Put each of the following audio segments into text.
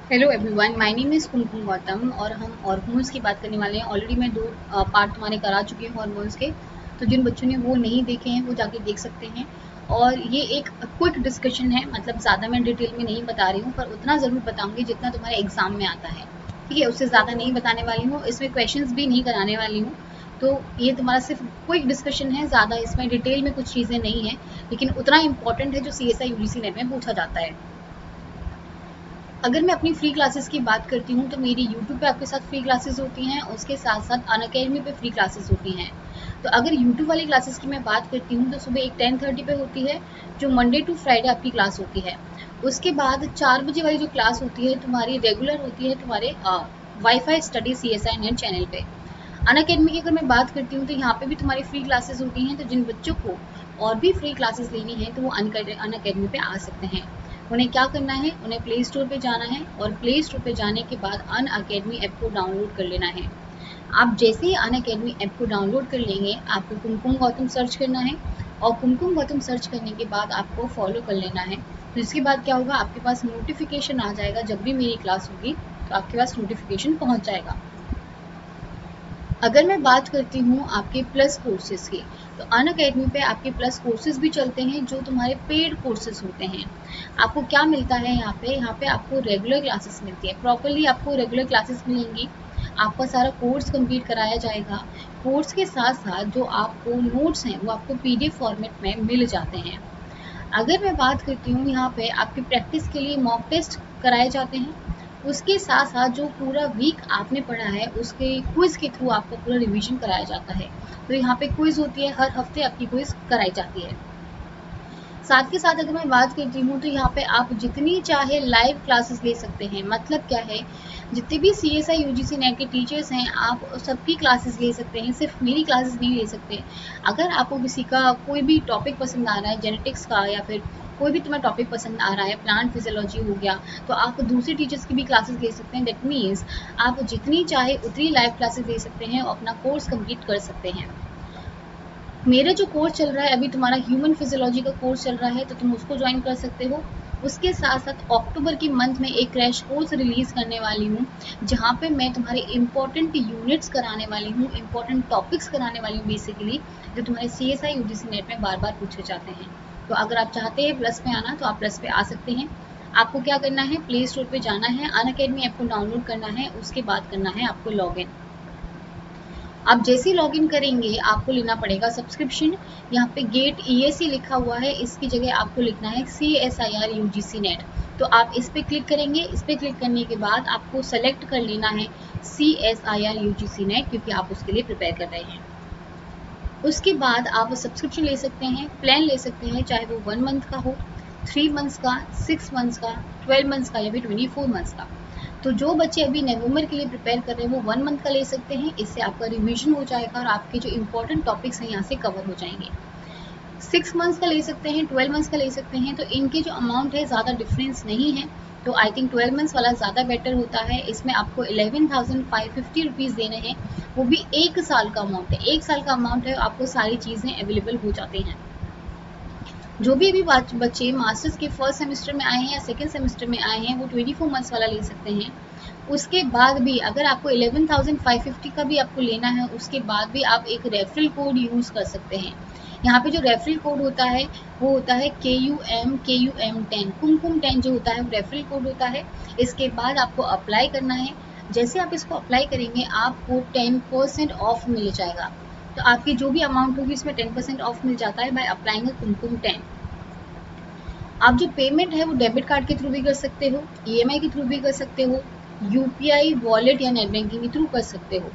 Hello everyone, my name is Kumkum Gautam और हम hormones की बात करने वाले हैं। ऑलरेडी मैं दो पार्ट तुम्हारे करा चुकी हूँ हॉर्मोन्स के। तो जिन बच्चों ने वो नहीं देखे हैं वो जाके देख सकते हैं। और ये एक क्विक डिस्कशन है, मतलब ज़्यादा मैं डिटेल में नहीं बता रही हूँ, पर उतना ज़रूर बताऊँगी जितना तुम्हारे एग्जाम में आता है। ठीक है, उससे ज़्यादा नहीं बताने वाली हूँ, इसमें क्वेश्चंस भी नहीं कराने वाली हूँ। तो ये तुम्हारा सिर्फ क्विक डिस्कशन है, ज़्यादा इसमें डिटेल में कुछ चीज़ें नहीं है, लेकिन उतना इंपॉर्टेंट है जो CSI UGC नेट में पूछा जाता है। अगर मैं अपनी फ्री क्लासेस की बात करती हूँ तो मेरी यूट्यूब पे आपके साथ फ्री क्लासेस होती हैं, उसके साथ साथ अनअकैडमी पे फ्री क्लासेस होती हैं। तो अगर यूट्यूब वाली क्लासेस की मैं बात करती हूँ तो सुबह एक 10:30 पे होती है, जो मंडे टू फ्राइडे आपकी क्लास होती है। उसके बाद 4 बजे वाली जो क्लास होती है तुम्हारी रेगुलर होती है तुम्हारे wifi study CSI net channel पे। अनअकैडमी की अगर मैं बात करती हूँ तो यहाँ पे भी तुम्हारी फ्री क्लासेस होती हैं, तो जिन बच्चों को और भी फ्री क्लासेस लेनी है तो वो अनअकैडमी पे आ सकते हैं। उन्हें क्या करना है, उन्हें प्ले स्टोर पे जाना है और प्ले स्टोर पे जाने के बाद अनअकैडमी ऐप को डाउनलोड कर लेना है। आप जैसे ही अनअकैडमी ऐप को डाउनलोड कर लेंगे, आपको कुमकुम गौतम सर्च करना है और कुमकुम गौतम सर्च करने के बाद आपको फॉलो कर लेना है। तो इसके बाद क्या होगा, आपके पास नोटिफिकेशन आ जाएगा। जब भी मेरी क्लास होगी तो आपके पास नोटिफिकेशन पहुंच जाएगा। अगर मैं बात करती हूँ आपके प्लस कोर्सेज की, तो अनअकैडमी पे आपके प्लस कोर्सेज भी चलते हैं जो तुम्हारे पेड कोर्सेज होते हैं। आपको क्या मिलता है यहाँ पे आपको रेगुलर क्लासेस मिलती है, प्रॉपरली आपको रेगुलर क्लासेस मिलेंगी। आपका सारा कोर्स कंप्लीट कराया जाएगा। कोर्स के साथ साथ जो आपको नोट्स हैं वो आपको PDF फॉर्मेट में मिल जाते हैं। अगर मैं बात करती हूँ यहाँ पे आपकी प्रैक्टिस के लिए मॉक टेस्ट कराए जाते हैं। उसके साथ साथ जो पूरा वीक आपने पढ़ा है उसके क्विज के थ्रू आपको पूरा रिवीजन कराया जाता है। तो यहाँ पे क्विज होती है, हर हफ्ते आपकी क्विज कराई जाती है। साथ के साथ अगर मैं बात करती हूँ तो यहाँ पे आप जितनी चाहे लाइव क्लासेस ले सकते हैं। मतलब क्या है, जितने भी CSI UGC नेट के टीचर्स हैं आप सबकी क्लासेस ले सकते हैं, सिर्फ मेरी क्लासेस नहीं ले सकते। अगर आपको किसी का कोई भी टॉपिक पसंद आ रहा है, जेनेटिक्स का या फिर कोई भी तुम्हें टॉपिक पसंद आ रहा है, प्लांट फिजियोलॉजी हो गया, तो आप दूसरे टीचर्स की भी क्लासेस ले सकते हैं। दैट मीन्स आप जितनी चाहे उतनी लाइव क्लासेस ले सकते हैं और अपना कोर्स कंप्लीट कर सकते हैं। मेरा जो कोर्स चल रहा है अभी, तुम्हारा ह्यूमन फिजियोलॉजी का कोर्स चल रहा है, तो तुम उसको ज्वाइन कर सकते हो। उसके साथ साथ अक्टूबर की मंथ में एक क्रैश कोर्स रिलीज करने वाली हूँ, जहाँ पे मैं तुम्हारे इंपॉर्टेंट यूनिट्स कराने वाली हूँ, इंपॉर्टेंट टॉपिक्स कराने वाली हूँ बेसिकली, जो तुम्हारे CSI UGC नेट में बार बार पूछे जाते हैं। तो अगर आप चाहते हैं प्लस पे आना तो आप प्लस पे आ सकते हैं। आपको क्या करना है, प्ले स्टोर पे जाना है, अनअकैडमी ऐप को डाउनलोड करना है, उसके बाद करना है आपको लॉग इन। आप जैसे ही लॉगिन करेंगे आपको लेना पड़ेगा सब्सक्रिप्शन। यहाँ पे गेट EAC लिखा हुआ है, इसकी जगह आपको लिखना है CSIR UGC नेट। तो आप इस पे क्लिक करेंगे। इस पे क्लिक करने के बाद आपको सेलेक्ट कर लेना है CSIR UGC नेट, क्योंकि आप उसके लिए प्रिपेयर कर रहे हैं। उसके बाद आप सब्सक्रिप्शन ले सकते हैं, प्लान ले सकते हैं, चाहे वो 1 मंथ का हो, 3 मंथ्स का, 6 मंथ्स का, 12 मंथ्स का या फिर 24 मंथ्स का। तो जो बच्चे अभी नवंबर के लिए प्रिपेयर कर रहे हैं वो 1 मंथ का ले सकते हैं। इससे आपका रिवीजन हो जाएगा और आपके जो इंपॉर्टेंट टॉपिक्स हैं यहाँ से कवर हो जाएंगे। 6 मंथ्स का ले सकते हैं, 12 मंथ्स का ले सकते हैं, तो इनके जो अमाउंट है ज़्यादा डिफरेंस नहीं है। तो आई थिंक 12 मंथ्स वाला ज़्यादा बेटर होता है। इसमें आपको 11,550 रुपीज़ देने हैं, वो भी 1 साल का अमाउंट है। 1 साल का अमाउंट है, आपको सारी चीज़ें अवेलेबल हो जाती हैं। जो भी अभी बच्चे मास्टर्स के फर्स्ट सेमेस्टर में आए हैं या सेकंड सेमेस्टर में आए हैं वो 24 मंथ्स वाला ले सकते हैं। उसके बाद भी अगर आपको 11,550 का भी आपको लेना है, उसके बाद भी आप एक रेफरल कोड यूज़ कर सकते हैं। यहाँ पे जो रेफरल कोड होता है वो होता है KUM10, कुमकुम 10 जो होता है वो रेफरल कोड होता है। इसके बाद आपको अप्लाई करना है। जैसे आप इसको अप्लाई करेंगे आपको 10% ऑफ मिल जाएगा। तो आपकी जो भी अमाउंट होगी इसमें 10% ऑफ मिल जाता है बाय अप्लाइंग कुमकुम 10। आप जो पेमेंट है वो डेबिट कार्ड के थ्रू भी कर सकते हो, EMI के थ्रू भी कर सकते हो, UPI वॉलेट या नेट बैंकिंग के थ्रू कर सकते हो।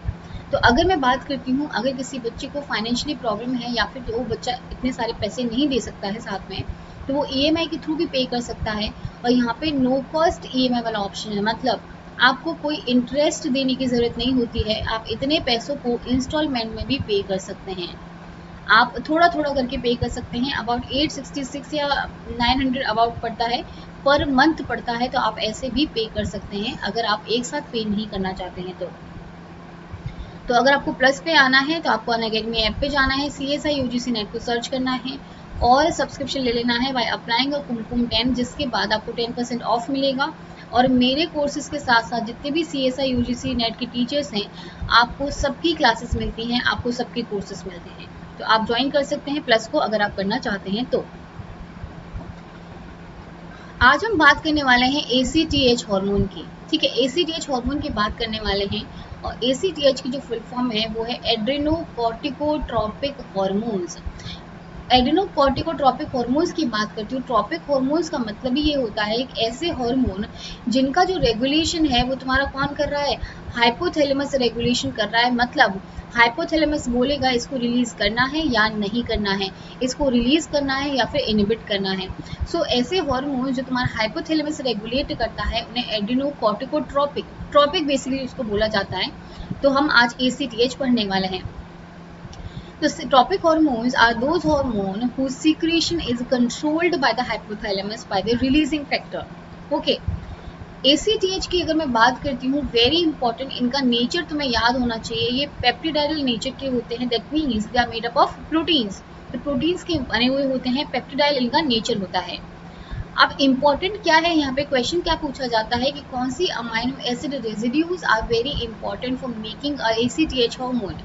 तो अगर मैं बात करती हूँ, अगर किसी बच्चे को फाइनेंशियली प्रॉब्लम है या फिर वो बच्चा इतने सारे पैसे नहीं दे सकता है साथ में, तो वो EMI के थ्रू भी पे कर सकता है। और यहाँ पे नो कॉस्ट EMI वाला ऑप्शन है, मतलब आपको कोई इंटरेस्ट देने की ज़रूरत नहीं होती है। आप इतने पैसों को इंस्टॉलमेंट में भी पे कर सकते हैं। आप थोड़ा थोड़ा करके पे कर सकते हैं। अबाउट 866 या 900 अबाउट पड़ता है, पर मंथ पड़ता है। तो आप ऐसे भी पे कर सकते हैं अगर आप एक साथ पे नहीं करना चाहते हैं तो। तो अगर आपको प्लस पे आना है तो आपको अनअकैडमी ऐप पे जाना है, CSI UGC नेट को सर्च करना है और सब्सक्रिप्शन ले लेना है बाय अप्लाइंग कुमकुम 10, जिसके बाद आपको 10% ऑफ मिलेगा। और मेरे कोर्सेज के साथ साथ जितने भी CSI UGC नेट के टीचर्स हैं, आपको सबकी क्लासेस मिलती हैं, आपको सबके कोर्सेज मिलते हैं। तो आप ज्वाइन कर सकते हैं प्लस को अगर आप करना चाहते हैं तो। आज हम बात करने वाले हैं ACTH हार्मोन की। ठीक है, ACTH हार्मोन की बात करने वाले हैं और ACTH की जो फुल फॉर्म है वो है एड्रेनोकॉर्टिकोट्रोपिक हार्मोन्स। एड्रेनोकॉर्टिकोट्रोपिक हार्मोन्स की बात करती हूँ। ट्रॉपिक हार्मोन्स का मतलब ही ये होता है एक ऐसे हार्मोन जिनका जो रेगुलेशन है वो तुम्हारा कौन कर रहा है, हाइपोथैलेमस रेगुलेशन कर रहा है। मतलब हाइपोथैलेमस बोलेगा इसको रिलीज करना है या नहीं करना है, इसको रिलीज करना है या फिर इनहिबिट करना है। सो ऐसे हार्मोन जो तुम्हारा हाइपोथैलेमस रेगुलेट करता है उन्हें एड्रेनोकॉर्टिकोट्रोपिक, ट्रॉपिक बेसिकली उसको बोला जाता है। तो हम आज ACTH पढ़ने वाले हैं। The tropic hormones are those hormones whose secretion is controlled by the hypothalamus by the releasing factor. Okay. ACTH की अगर मैं बात करती हूँ, वेरी इंपॉर्टेंट, इनका नेचर तुम्हें याद होना चाहिए। ये पेप्टिडाइल नेचर के होते हैं, that means they are made up of proteins. तो प्रोटीन्स के बने हुए होते हैं, पेप्टिडाइल इनका नेचर होता है। अब इम्पॉर्टेंट क्या है यहाँ पे, क्वेश्चन क्या पूछा जाता है कि कौन सी amino acid residues are very important for making ACTH hormone.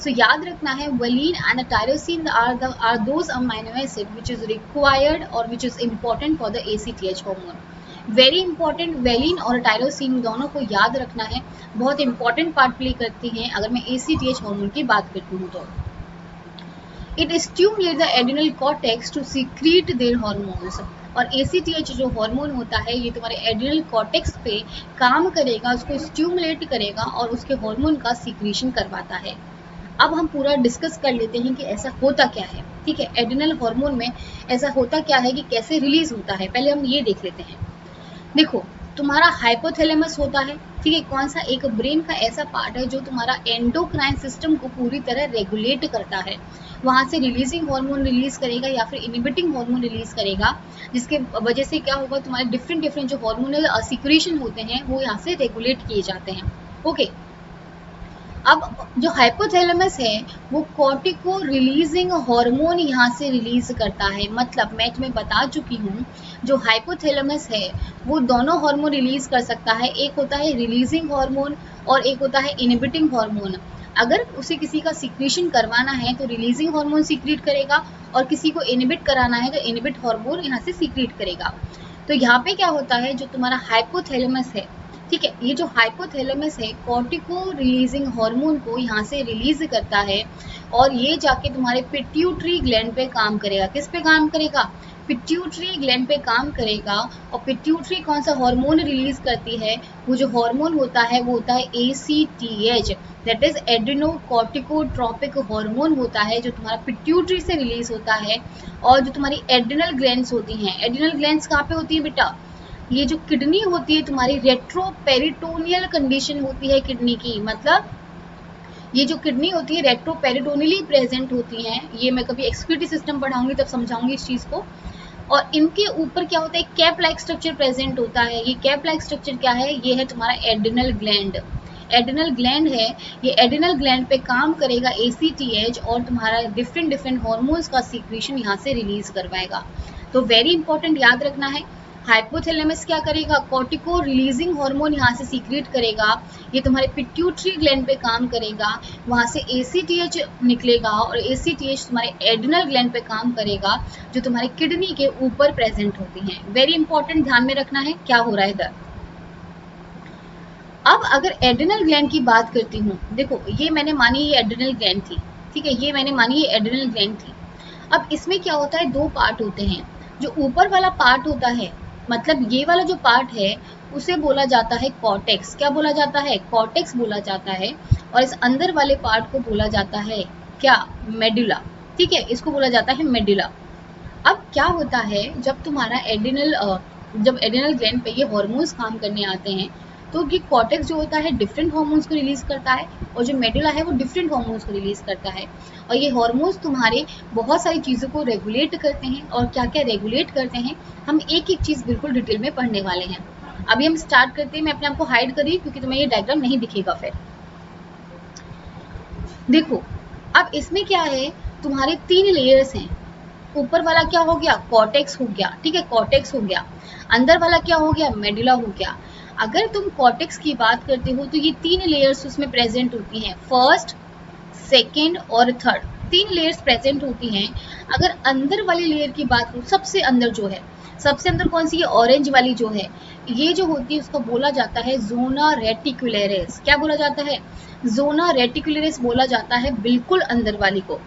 So याद रखना है valine and tyrosine are those amino acid which is required or which is important for the ACTH hormone. Very important, valine और tyrosine दोनों को याद रखना है, बहुत इंपॉर्टेंट पार्ट प्ले करती हैं अगर मैं ACTH हार्मोन की बात करती हूँ तो। It stimulates the adrenal cortex to secrete their hormones. और ACTH जो हार्मोन होता है ये तुम्हारे एड्रिनल कॉर्टेक्स पे काम करेगा, उसको स्टिमुलेट करेगा और उसके हार्मोन का सीक्रेशन करवाता है। अब हम पूरा डिस्कस कर लेते हैं कि ऐसा होता क्या है। ठीक है, एड्रिनल हार्मोन में ऐसा होता क्या है कि कैसे रिलीज होता है, पहले हम ये देख लेते हैं। देखो, तुम्हारा हाइपोथैलेमस होता है, ठीक है, कौन सा, एक ब्रेन का ऐसा पार्ट है जो तुम्हारा एंडोक्राइन सिस्टम को पूरी तरह रेगुलेट करता है। वहां से रिलीजिंग हार्मोन रिलीज करेगा या फिर इनहिबिटिंग हार्मोन रिलीज करेगा, जिसके वजह से क्या होगा, तुम्हारे डिफरेंट डिफरेंट जो हार्मोनल सीक्रेशन होते हैं वो यहाँ से रेगुलेट किए जाते हैं। ओके, अब जो हाइपोथैलेमस है वो कॉर्टिको रिलीजिंग हार्मोन यहाँ से रिलीज करता है। मतलब मैं तुम्हें बता चुकी हूँ, जो हाइपोथैलेमस है वो दोनों हार्मोन रिलीज कर सकता है, एक होता है रिलीजिंग हार्मोन और एक होता है इनहिबिटिंग हार्मोन। अगर उसे किसी का सीक्रेशन करवाना है तो रिलीजिंग हार्मोन सीक्रेट करेगा और किसी को इनहिबिट कराना है तो इनहिबिट हार्मोन यहाँ से सीक्रेट करेगा। तो यहाँ पे क्या होता है, जो तुम्हारा हाइपोथैलेमस है, ठीक है, ये जो हाइपोथैलेमस है कॉर्टिको रिलीजिंग हार्मोन को यहाँ से रिलीज करता है और ये जाके तुम्हारे पिट्यूटरी ग्लैंड पे काम करेगा। किस पे काम करेगा, पिट्यूटरी ग्लैंड पे काम करेगा। और पिट्यूटरी कौन सा हार्मोन रिलीज करती है, वो जो हार्मोन होता है वो होता है ACTH, that is adrenocorticotropic hormone होता है, जो तुम्हारा पिट्यूटरी से रिलीज होता है। और जो तुम्हारी एड्रिनल ग्लैंड्स होती हैं, एड्रिनल ग्लैंड्स कहाँ पे होती है बेटा, ये जो किडनी होती है तुम्हारी रेट्रोपेरिटोनियल कंडीशन होती है किडनी की। मतलब ये जो किडनी होती है रेट्रोपेरिटोनियली प्रेजेंट होती हैं, ये मैं कभी एक्सक्रीटरी सिस्टम पढ़ाऊंगी तब समझाऊंगी इस चीज को। और इनके ऊपर क्या होता है, कैप लाइक स्ट्रक्चर प्रेजेंट होता है। ये कैप लाइक स्ट्रक्चर क्या है, ये है तुम्हारा एड्रिनल ग्लैंड। एड्रिनल ग्लैंड है, ये एड्रिनल ग्लैंड पे काम करेगा ACTH और तुम्हारा डिफरेंट डिफरेंट हार्मोन्स का सीक्रेशन यहाँ से रिलीज करवाएगा। तो वेरी इंपॉर्टेंट याद रखना है, हाइपोथैलेमस क्या करेगा, कॉर्टिको रिलीजिंग हार्मोन यहाँ से सीक्रेट करेगा, ये तुम्हारे पिट्यूटरी ग्लैंड पे काम करेगा, वहाँ से ACTH निकलेगा और ACTH तुम्हारे एड्रिनल ग्लैंड पे काम करेगा, जो तुम्हारे किडनी के ऊपर प्रेजेंट होती हैं। वेरी इंपॉर्टेंट, ध्यान में रखना है क्या हो रहा है इधर। अब अगर एड्रिनल ग्लैंड की बात करती हूँ, देखो ये मैंने मानी ये एड्रिनल ग्लैंड थी, ठीक है, ये मैंने मानी ये एड्रिनल ग्लैंड थी। अब इसमें क्या होता है, दो पार्ट होते हैं। जो ऊपर वाला पार्ट होता है, मतलब ये वाला जो पार्ट है उसे बोला जाता है कॉर्टेक्स। क्या बोला जाता है, कॉर्टेक्स बोला जाता है। और इस अंदर वाले पार्ट को बोला जाता है क्या, मेडुला। ठीक है, इसको बोला जाता है मेडुला। अब क्या होता है, जब तुम्हारा जब एड्रिनल ग्लैंड पे ये हार्मोन्स काम करने आते हैं तो ये कॉर्टेक्स जो होता है डिफरेंट हार्मोन्स को रिलीज करता है और जो मेडुला है वो डिफरेंट हार्मोन्स को रिलीज करता है। और ये हार्मोन्स तुम्हारे बहुत सारी चीज़ों को रेगुलेट करते हैं। और क्या क्या रेगुलेट करते हैं, हम एक एक चीज़ बिल्कुल डिटेल में पढ़ने वाले हैं। अभी हम स्टार्ट करते हैं, मैं अपने आप को हाइड करी क्योंकि तुम्हें ये डायग्राम नहीं दिखेगा फिर। देखो अब इसमें क्या है, तुम्हारे 3 लेयर्स हैं। ऊपर वाला क्या हो गया, कॉर्टेक्स हो गया, ठीक है, कॉर्टेक्स हो गया। अंदर वाला क्या हो गया, मेडुला हो गया। अगर तुम कॉर्टेक्स की बात करते हो तो ये 3 लेयर्स उसमें प्रेजेंट होती हैं, फर्स्ट, सेकेंड और थर्ड, 3 लेयर्स प्रेजेंट होती हैं। अगर अंदर वाली लेयर की बात करूँ, सबसे अंदर जो है, सबसे अंदर कौन सी है, ऑरेंज वाली जो है, ये जो होती है उसको बोला जाता है जोना रेटिकुलरिस। क्या बोला जाता है, जोना रेटिकुलरिस बोला जाता है बिल्कुल अंदर वाली को।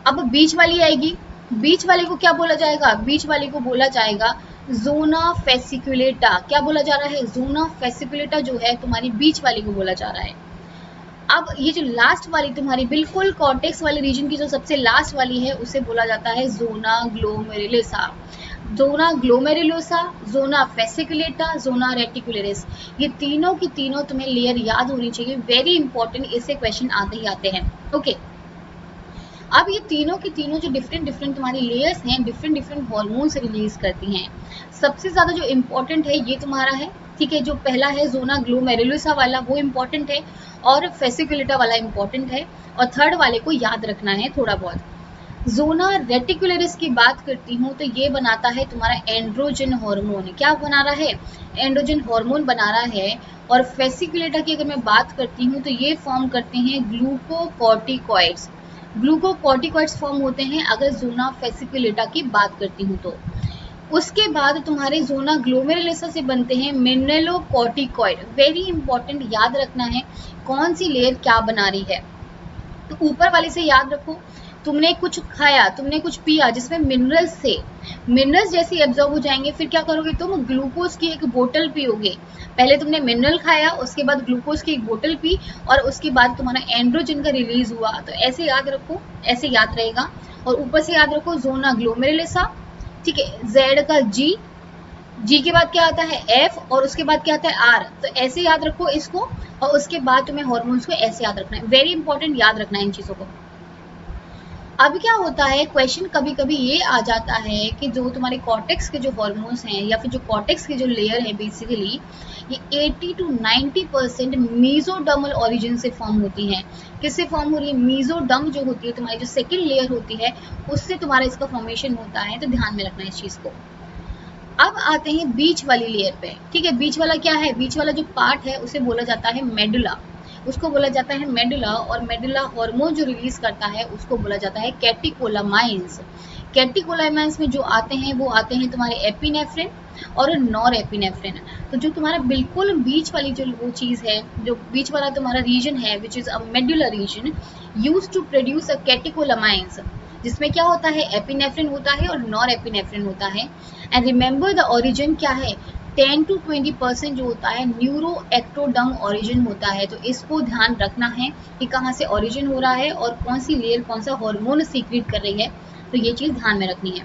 अब बीच वाली आएगी, बीच वाली को क्या बोला जाएगा, बीच वाली को बोला जाएगा जोना फेसिकुलेटा। क्या बोला जा रहा है, जोना फेसिकुलेटा जो है तुम्हारी बीच वाली को बोला जा रहा है। अब ये जो लास्ट वाली तुम्हारी बिल्कुल कॉर्टेक्स वाले रीजन की जो सबसे लास्ट वाली है उसे बोला जाता है zona glomerulosa. Zona glomerulosa, zona fasciculata, zona reticularis, ये तीनों की तीनों तुम्हें लेयर याद होनी चाहिए, वेरी इंपॉर्टेंट, इससे क्वेश्चन आते ही आते हैं। ओके, अब ये तीनों की तीनों जो डिफरेंट डिफरेंट तुम्हारी लेयर्स हैं, डिफरेंट डिफरेंट हॉर्मोन्स रिलीज करती हैं। सबसे ज्यादा जो इम्पोर्टेंट है ये तुम्हारा है, ठीक है, जो पहला है जोना ग्लोमेरुलोसा वाला वो इम्पोर्टेंट है, और फेसिकुलेटा वाला इम्पोर्टेंट है, और थर्ड वाले को याद रखना है थोड़ा बहुत। जोना रेटिकुलरिस की बात करती हूँ तो ये बनाता है तुम्हारा एंड्रोजन हार्मोन। क्या बना रहा है, एंड्रोजन हार्मोन बना रहा है। और फेसिकुलेटा की अगर मैं बात करती हूँ तो ये फॉर्म करते हैं ग्लूकोकॉर्टिकॉइड्स। ग्लूकोकॉर्टिकॉइड्स फॉर्म होते हैं अगर जोना फेसिकुलेटा की बात करती हूँ तो। उसके बाद तुम्हारे जोना ग्लोमेरुलोसा से बनते हैं मिनरलोकॉर्टिकॉइड। वेरी इंपॉर्टेंट, याद रखना है कौन सी लेयर क्या बना रही है। तो ऊपर वाले से याद रखो, तुमने कुछ खाया, तुमने कुछ पिया जिसमें मिनरल्स थे, मिनरल्स जैसे एब्जॉर्ब हो जाएंगे, फिर क्या करोगे तुम, ग्लूकोज की एक बोतल पियोगे। पहले तुमने मिनरल खाया, उसके बाद ग्लूकोज की एक बोतल पी, और उसके बाद तुम्हारा एंड्रोजन का रिलीज हुआ। तो ऐसे याद रखो, ऐसे याद रहेगा। और ऊपर से याद रखो जोना ग्लोमेरुलोसा, ठीक है, जेड का जी, जी के बाद क्या आता है एफ, और उसके बाद क्या आता है आर। तो ऐसे याद रखो इसको, और उसके बाद तुम्हें हॉर्मोन्स को ऐसे याद रखना है, वेरी इंपॉर्टेंट, याद रखना है इन चीजों को। अब क्या होता है, क्वेश्चन कभी कभी ये आ जाता है कि जो तुम्हारे कॉर्टेक्स के जो हॉर्मोन्स हैं, या फिर जो कॉर्टेक्स की जो लेयर है बेसिकली, ये 80 to 90% मीजोडर्मल ओरिजिन से फॉर्म होती हैं। किससे फॉर्म हो रही है, मीजोडर्म जो होती है तुम्हारी जो सेकेंड लेयर होती है, उससे तुम्हारा इसका फॉर्मेशन होता है। तो ध्यान में रखना इस चीज को। अब आते हैं बीच वाली लेयर पे, ठीक है, बीच वाला क्या है, बीच वाला जो पार्ट है उसे बोला जाता है मेडुला, उसको बोला जाता है मेडुला। और मेडुला हार्मोन जो रिलीज करता है उसको बोला जाता है कैटिकोलामाइंस। कैटिकोलामाइंस में जो आते हैं वो आते हैं तुम्हारे एपिनेफ्रिन और नॉर एपिनेफ्रिन। तो जो तुम्हारा बिल्कुल बीच वाली जो वो चीज है, जो बीच वाला तुम्हारा रीजन है which is a medulla region, use to produce a catecholamines, जिसमें क्या होता है, एपिनेफ्रिन होता है और नॉर एपिनेफ्रिन होता है। एंड रिमेंबर द ओरिजिन क्या है, 10 to 20% जो होता है न्यूरो एक्टोडर्म ओरिजिन होता है। तो इसको ध्यान रखना है कि कहाँ से ओरिजिन हो रहा है और कौन सी लेयर कौन सा हार्मोन सीक्रेट कर रही है। तो ये चीज ध्यान में रखनी है।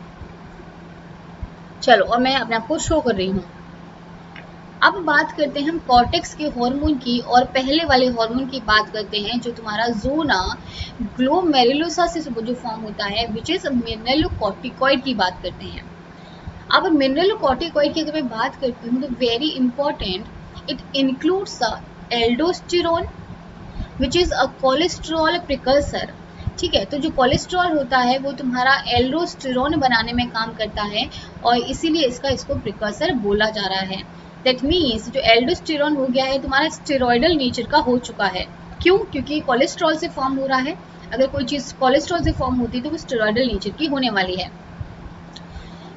चलो, और मैं अपने आप को शो कर रही हूँ। अब बात करते हैं हम कॉर्टेक्स के हार्मोन की, और पहले वाले हार्मोन की बात करते हैं जो तुम्हारा जोना ग्लोमेरुलोसा से जो फॉर्म होता है विच इज मिनरलोकॉर्टिकॉइड की बात करते हैं। अब मिनरलोकॉर्टिकॉइड की अगर मैं बात करती हूँ तो very important, it includes aldosterone which is a cholesterol precursor. ठीक है, तो जो कोलेस्ट्रॉल होता है वो तुम्हारा एल्डोस्टेरोन बनाने में काम करता है, और इसीलिए इसको प्रिकर्सर बोला जा रहा है। दैट मीन्स जो एल्डोस्टेरोन हो गया है तुम्हारा स्टेरॉयडल नेचर का हो चुका है। क्यों, क्योंकि कोलेस्ट्रॉल से फॉर्म हो रहा है। अगर कोई चीज कोलेस्ट्रॉल से फॉर्म होती है तो वो स्टेरॉयडल नेचर की होने वाली है।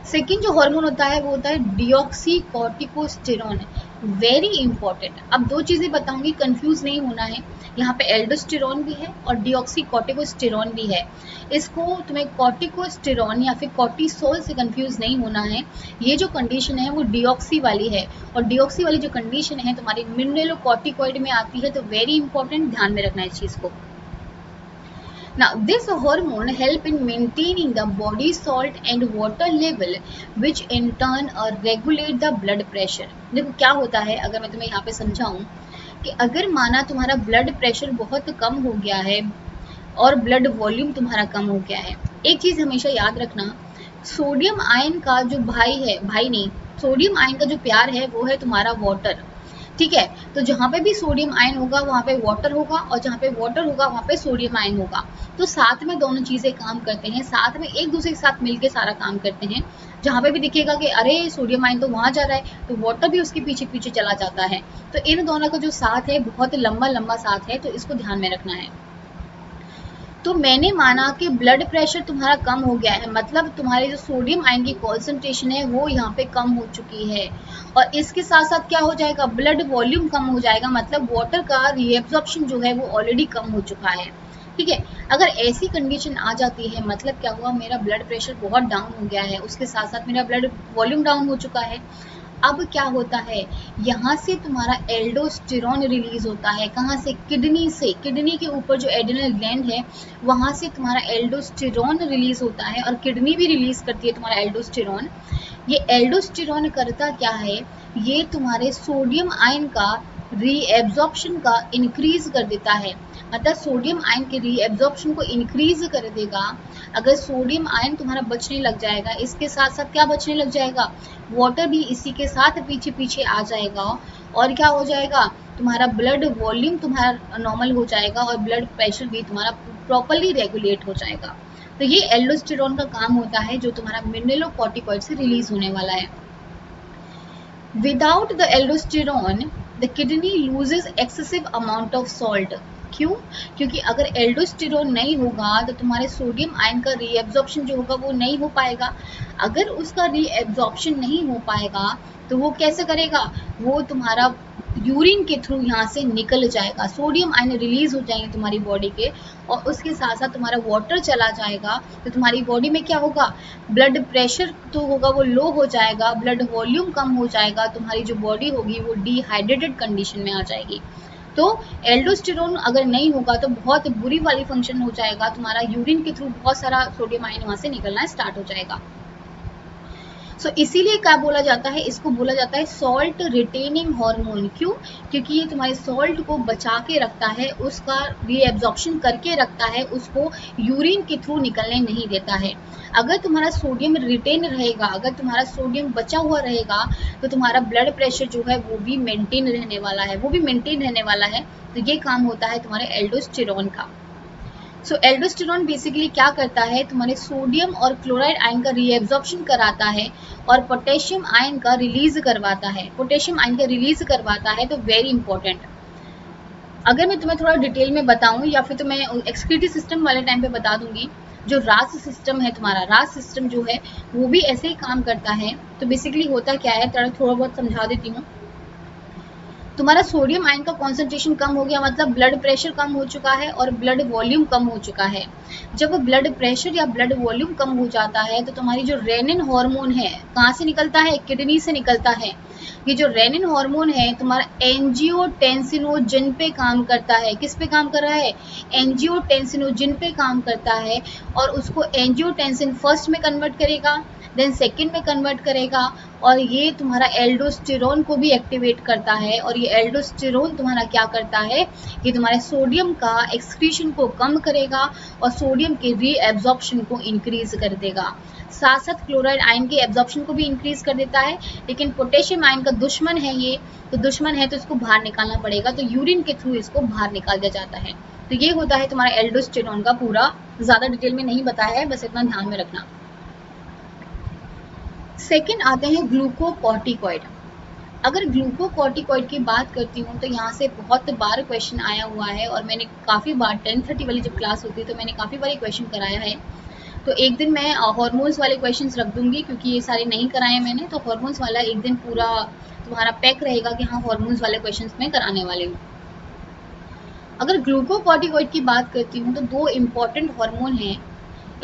सेकेंड जो हार्मोन होता है वो होता है डिऑक्सी कॉर्टिकोस्टेरोन, वेरी इंपॉर्टेंट। अब दो चीजें बताऊंगी, कंफ्यूज नहीं होना है। यहाँ पे एल्डोस्टेरोन भी है और डिऑक्सी कॉर्टिकोस्टेरोन भी है। इसको तुम्हें कॉर्टिकोस्टेरोन या फिर कॉर्टिसोल से कंफ्यूज नहीं होना है। ये जो कंडीशन है वो डिऑक्सी वाली है, और डिऑक्सी वाली जो कंडीशन है तुम्हारी मिनरलोकॉर्टिकॉइड में आती है। तो वेरी इंपॉर्टेंट, ध्यान में रखना इस चीज को। Now, this hormone help in maintaining the body salt and water level, which in turn regulate the blood pressure. देखो क्या होता है, अगर मैं तुम्हें यहाँ पे समझाऊं कि अगर माना तुम्हारा ब्लड प्रेशर बहुत कम हो गया है और ब्लड वॉल्यूम तुम्हारा कम हो गया है, एक चीज हमेशा याद रखना, सोडियम आयन का जो भाई है, भाई नहीं, सोडियम आयन का जो प्यार है वो है तुम्हारा वाटर। ठीक है। तो जहाँ पे भी सोडियम आयन होगा वहाँ पे वाटर होगा, और जहाँ पे वाटर होगा वहाँ पे सोडियम आयन होगा। तो साथ में दोनों चीज़ें काम करते हैं, साथ में एक दूसरे के साथ मिलके सारा काम करते हैं। जहाँ पे भी दिखेगा कि अरे सोडियम आयन तो वहाँ जा रहा है, तो वाटर भी उसके पीछे पीछे चला जाता है। तो इन दोनों का जो साथ है बहुत लंबा लंबा साथ है, तो इसको ध्यान में रखना है। तो मैंने माना कि ब्लड प्रेशर तुम्हारा कम हो गया है, मतलब तुम्हारे जो सोडियम आयन की कॉन्सेंट्रेशन है वो यहाँ पे कम हो चुकी है, और इसके साथ साथ क्या हो जाएगा, ब्लड वॉल्यूम कम हो जाएगा, मतलब वाटर का रीएब्जॉर्प्शन जो है वो ऑलरेडी कम हो चुका है। ठीक है। अगर ऐसी कंडीशन आ जाती है, मतलब क्या हुआ, मेरा ब्लड प्रेशर बहुत डाउन हो गया है, उसके साथ साथ मेरा ब्लड वॉल्यूम डाउन हो चुका है। अब क्या होता है, यहाँ से तुम्हारा एल्डोस्टेरॉन रिलीज होता है, कहाँ से, किडनी से। किडनी के ऊपर जो एड्रिनल ग्लैंड है वहाँ से तुम्हारा एल्डोस्टेरॉन रिलीज होता है, और किडनी भी रिलीज करती है तुम्हारा एल्डोस्टेरॉन। ये एल्डोस्टेरॉन करता क्या है, ये तुम्हारे सोडियम आयन का रीएब्जॉर्प्शन का इंक्रीज कर देता है, मतलब सोडियम आयन के रीएब्जॉर्प्शन को इंक्रीज कर देगा। अगर सोडियम आयन तुम्हारा बचने लग जाएगा, इसके साथ साथ क्या बचने लग जाएगा, वाटर भी इसी के साथ पीछे पीछे आ जाएगा, और क्या हो जाएगा, तुम्हारा ब्लड वॉल्यूम तुम्हारा नॉर्मल हो जाएगा, और ब्लड प्रेशर भी तुम्हारा प्रॉपरली रेगुलेट हो जाएगा। तो ये एल्डोस्टेरॉन का काम होता है जो तुम्हारा मिनरलोकॉर्टिकॉइड से रिलीज होने वाला है। Without the aldosterone the kidney loses excessive amount of salt. क्यों? क्योंकि अगर एल्डोस्टेरॉन नहीं होगा तो तुम्हारे सोडियम आयन का रीएब्जॉर्प्शन जो होगा वो नहीं हो पाएगा। अगर उसका रीएब्जॉर्प्शन नहीं हो पाएगा तो वो कैसे करेगा, वो तुम्हारा यूरिन के थ्रू यहाँ से निकल जाएगा, सोडियम आयन रिलीज हो जाएंगे तुम्हारी बॉडी के, और उसके साथ साथ तुम्हारा वाटर चला जाएगा। तो तुम्हारी बॉडी में क्या होगा, ब्लड प्रेशर तो होगा वो लो हो जाएगा, ब्लड वॉल्यूम कम हो जाएगा, तुम्हारी जो बॉडी होगी वो डिहाइड्रेटेड कंडीशन में आ जाएगी। तो एल्डोस्टेरोन अगर नहीं होगा तो बहुत बुरी वाली फंक्शन हो जाएगा, तुम्हारा यूरिन के थ्रू बहुत सारा सोडियम आयन वहां से निकलना स्टार्ट हो जाएगा। इसीलिए क्या बोला जाता है, इसको बोला जाता है सॉल्ट रिटेनिंग हार्मोन। क्यों? क्योंकि ये तुम्हारे सॉल्ट को बचा के रखता है, उसका रीएब्जॉर्प्शन करके रखता है, उसको यूरिन के थ्रू निकलने नहीं देता है। अगर तुम्हारा सोडियम रिटेन रहेगा, अगर तुम्हारा सोडियम बचा हुआ रहेगा, तो तुम्हारा ब्लड प्रेशर जो है वो भी मेंटेन रहने वाला है, वो भी मेंटेन रहने वाला है। तो ये काम होता है तुम्हारे एल्डोस्टेरॉन का। एल्डोस्टेरॉन बेसिकली क्या करता है, तुम्हारे सोडियम और क्लोराइड आयन का रीएब्जॉर्प्शन कराता है, और पोटेशियम आयन का रिलीज करवाता है, पोटेशियम आयन का रिलीज करवाता है। तो वेरी इंपॉर्टेंट, अगर मैं तुम्हें थोड़ा डिटेल में बताऊं या फिर तो मैं एक्सक्रीटरी सिस्टम वाले टाइम पे बता दूंगी, जो रास सिस्टम है तुम्हारा, रास सिस्टम जो है वो भी ऐसे ही काम करता है। तो बेसिकली होता क्या है, थोड़ा बहुत समझा देती हूँ। तुम्हारा सोडियम आयन का कॉन्सेंट्रेशन कम हो गया, मतलब ब्लड प्रेशर कम हो चुका है और ब्लड वॉल्यूम कम हो चुका है। जब ब्लड प्रेशर या ब्लड वॉल्यूम कम हो जाता है तो तुम्हारी जो रेनिन हार्मोन है कहाँ से निकलता है, किडनी से निकलता है। ये जो रेनिन हार्मोन है तुम्हारा एंजियोटेंसिनोजन पे काम करता है। किस पे काम कर रहा है, एंजियोटेंसिनोजन पे काम करता है, और उसको एंजियोटेंसिन फर्स्ट में कन्वर्ट करेगा, देन सेकेंड में कन्वर्ट करेगा, और ये तुम्हारा एल्डोस्टेरोन को भी एक्टिवेट करता है। और ये एल्डोस्टेरोन तुम्हारा क्या करता है, ये तुम्हारे सोडियम का एक्सक्रीशन को कम करेगा और सोडियम के रीएब्जॉर्प्शन को इंक्रीज कर देगा। साथ साथ क्लोराइड आयन के एब्जॉर्प्शन को भी इंक्रीज कर देता है, लेकिन पोटेशियम आयन का दुश्मन है ये, तो दुश्मन है तो इसको बाहर निकालना पड़ेगा, तो यूरिन के थ्रू इसको बाहर निकाल दिया जाता है। तो ये होता है तुम्हारा एल्डोस्टेरोन का पूरा, ज़्यादा डिटेल में नहीं बताया है, बस इतना ध्यान में रखना। सेकेंड आते हैं ग्लूकोकॉर्टिकॉइड। अगर ग्लूकोकॉर्टिकॉइड की बात करती हूँ तो यहाँ से बहुत बार क्वेश्चन आया हुआ है, और मैंने काफ़ी बार 10:30 वाली जब क्लास होती है तो मैंने काफ़ी बार क्वेश्चन कराया है। तो एक दिन मैं हॉर्मोन्स वाले क्वेश्चंस रख दूंगी, क्योंकि ये सारे नहीं कराए मैंने, तो हॉर्मोन्स वाला एक दिन पूरा तुम्हारा पैक रहेगा कि हाँ हॉर्मोन्स वाले क्वेश्चंस मैं कराने वाले हूँ। अगर ग्लूकोकॉर्टिकॉइड की बात करती हूँ तो दो इम्पॉर्टेंट हार्मोन हैं,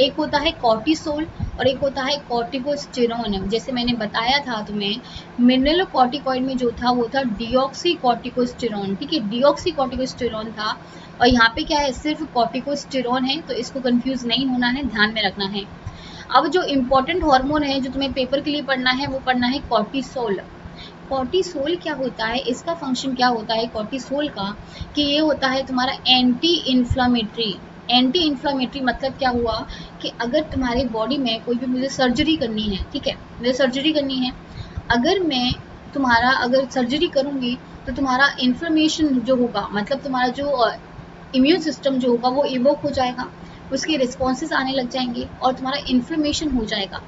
एक होता है कॉर्टिसोल और एक होता है कॉर्टिकोस्टेरोन। जैसे मैंने बताया था तुम्हें, मिनरलोकॉर्टिकॉइड में जो था वो था डिऑक्सीकॉर्टिकोस्टेरोन। ठीक है, डिऑक्सीकॉर्टिकोस्टेरोन था, और यहाँ पे क्या है, सिर्फ कॉर्टिकोस्टेरोन है, तो इसको कंफ्यूज नहीं होना है, ध्यान में रखना है। अब जो इम्पोर्टेंट हार्मोन है जो तुम्हें पेपर के लिए पढ़ना है वो पढ़ना है कॉर्टिसोल। कॉर्टिसोल क्या होता है, इसका फंक्शन क्या होता है कॉर्टिसोल का, कि ये होता है तुम्हारा एंटी इन्फ्लामेटरी। एंटी इन्फ्लामेटरी मतलब क्या हुआ, कि अगर तुम्हारी बॉडी में कोई भी मुझे सर्जरी करनी है, ठीक है, मुझे सर्जरी करनी है, अगर मैं तुम्हारा अगर सर्जरी करूँगी तो तुम्हारा इन्फ्लेमेशन जो होगा, मतलब तुम्हारा जो इम्यून सिस्टम जो होगा वो इवोक हो जाएगा, उसके रिस्पॉन्सेज आने लग जाएंगे और तुम्हारा इन्फ्लेमेशन हो जाएगा।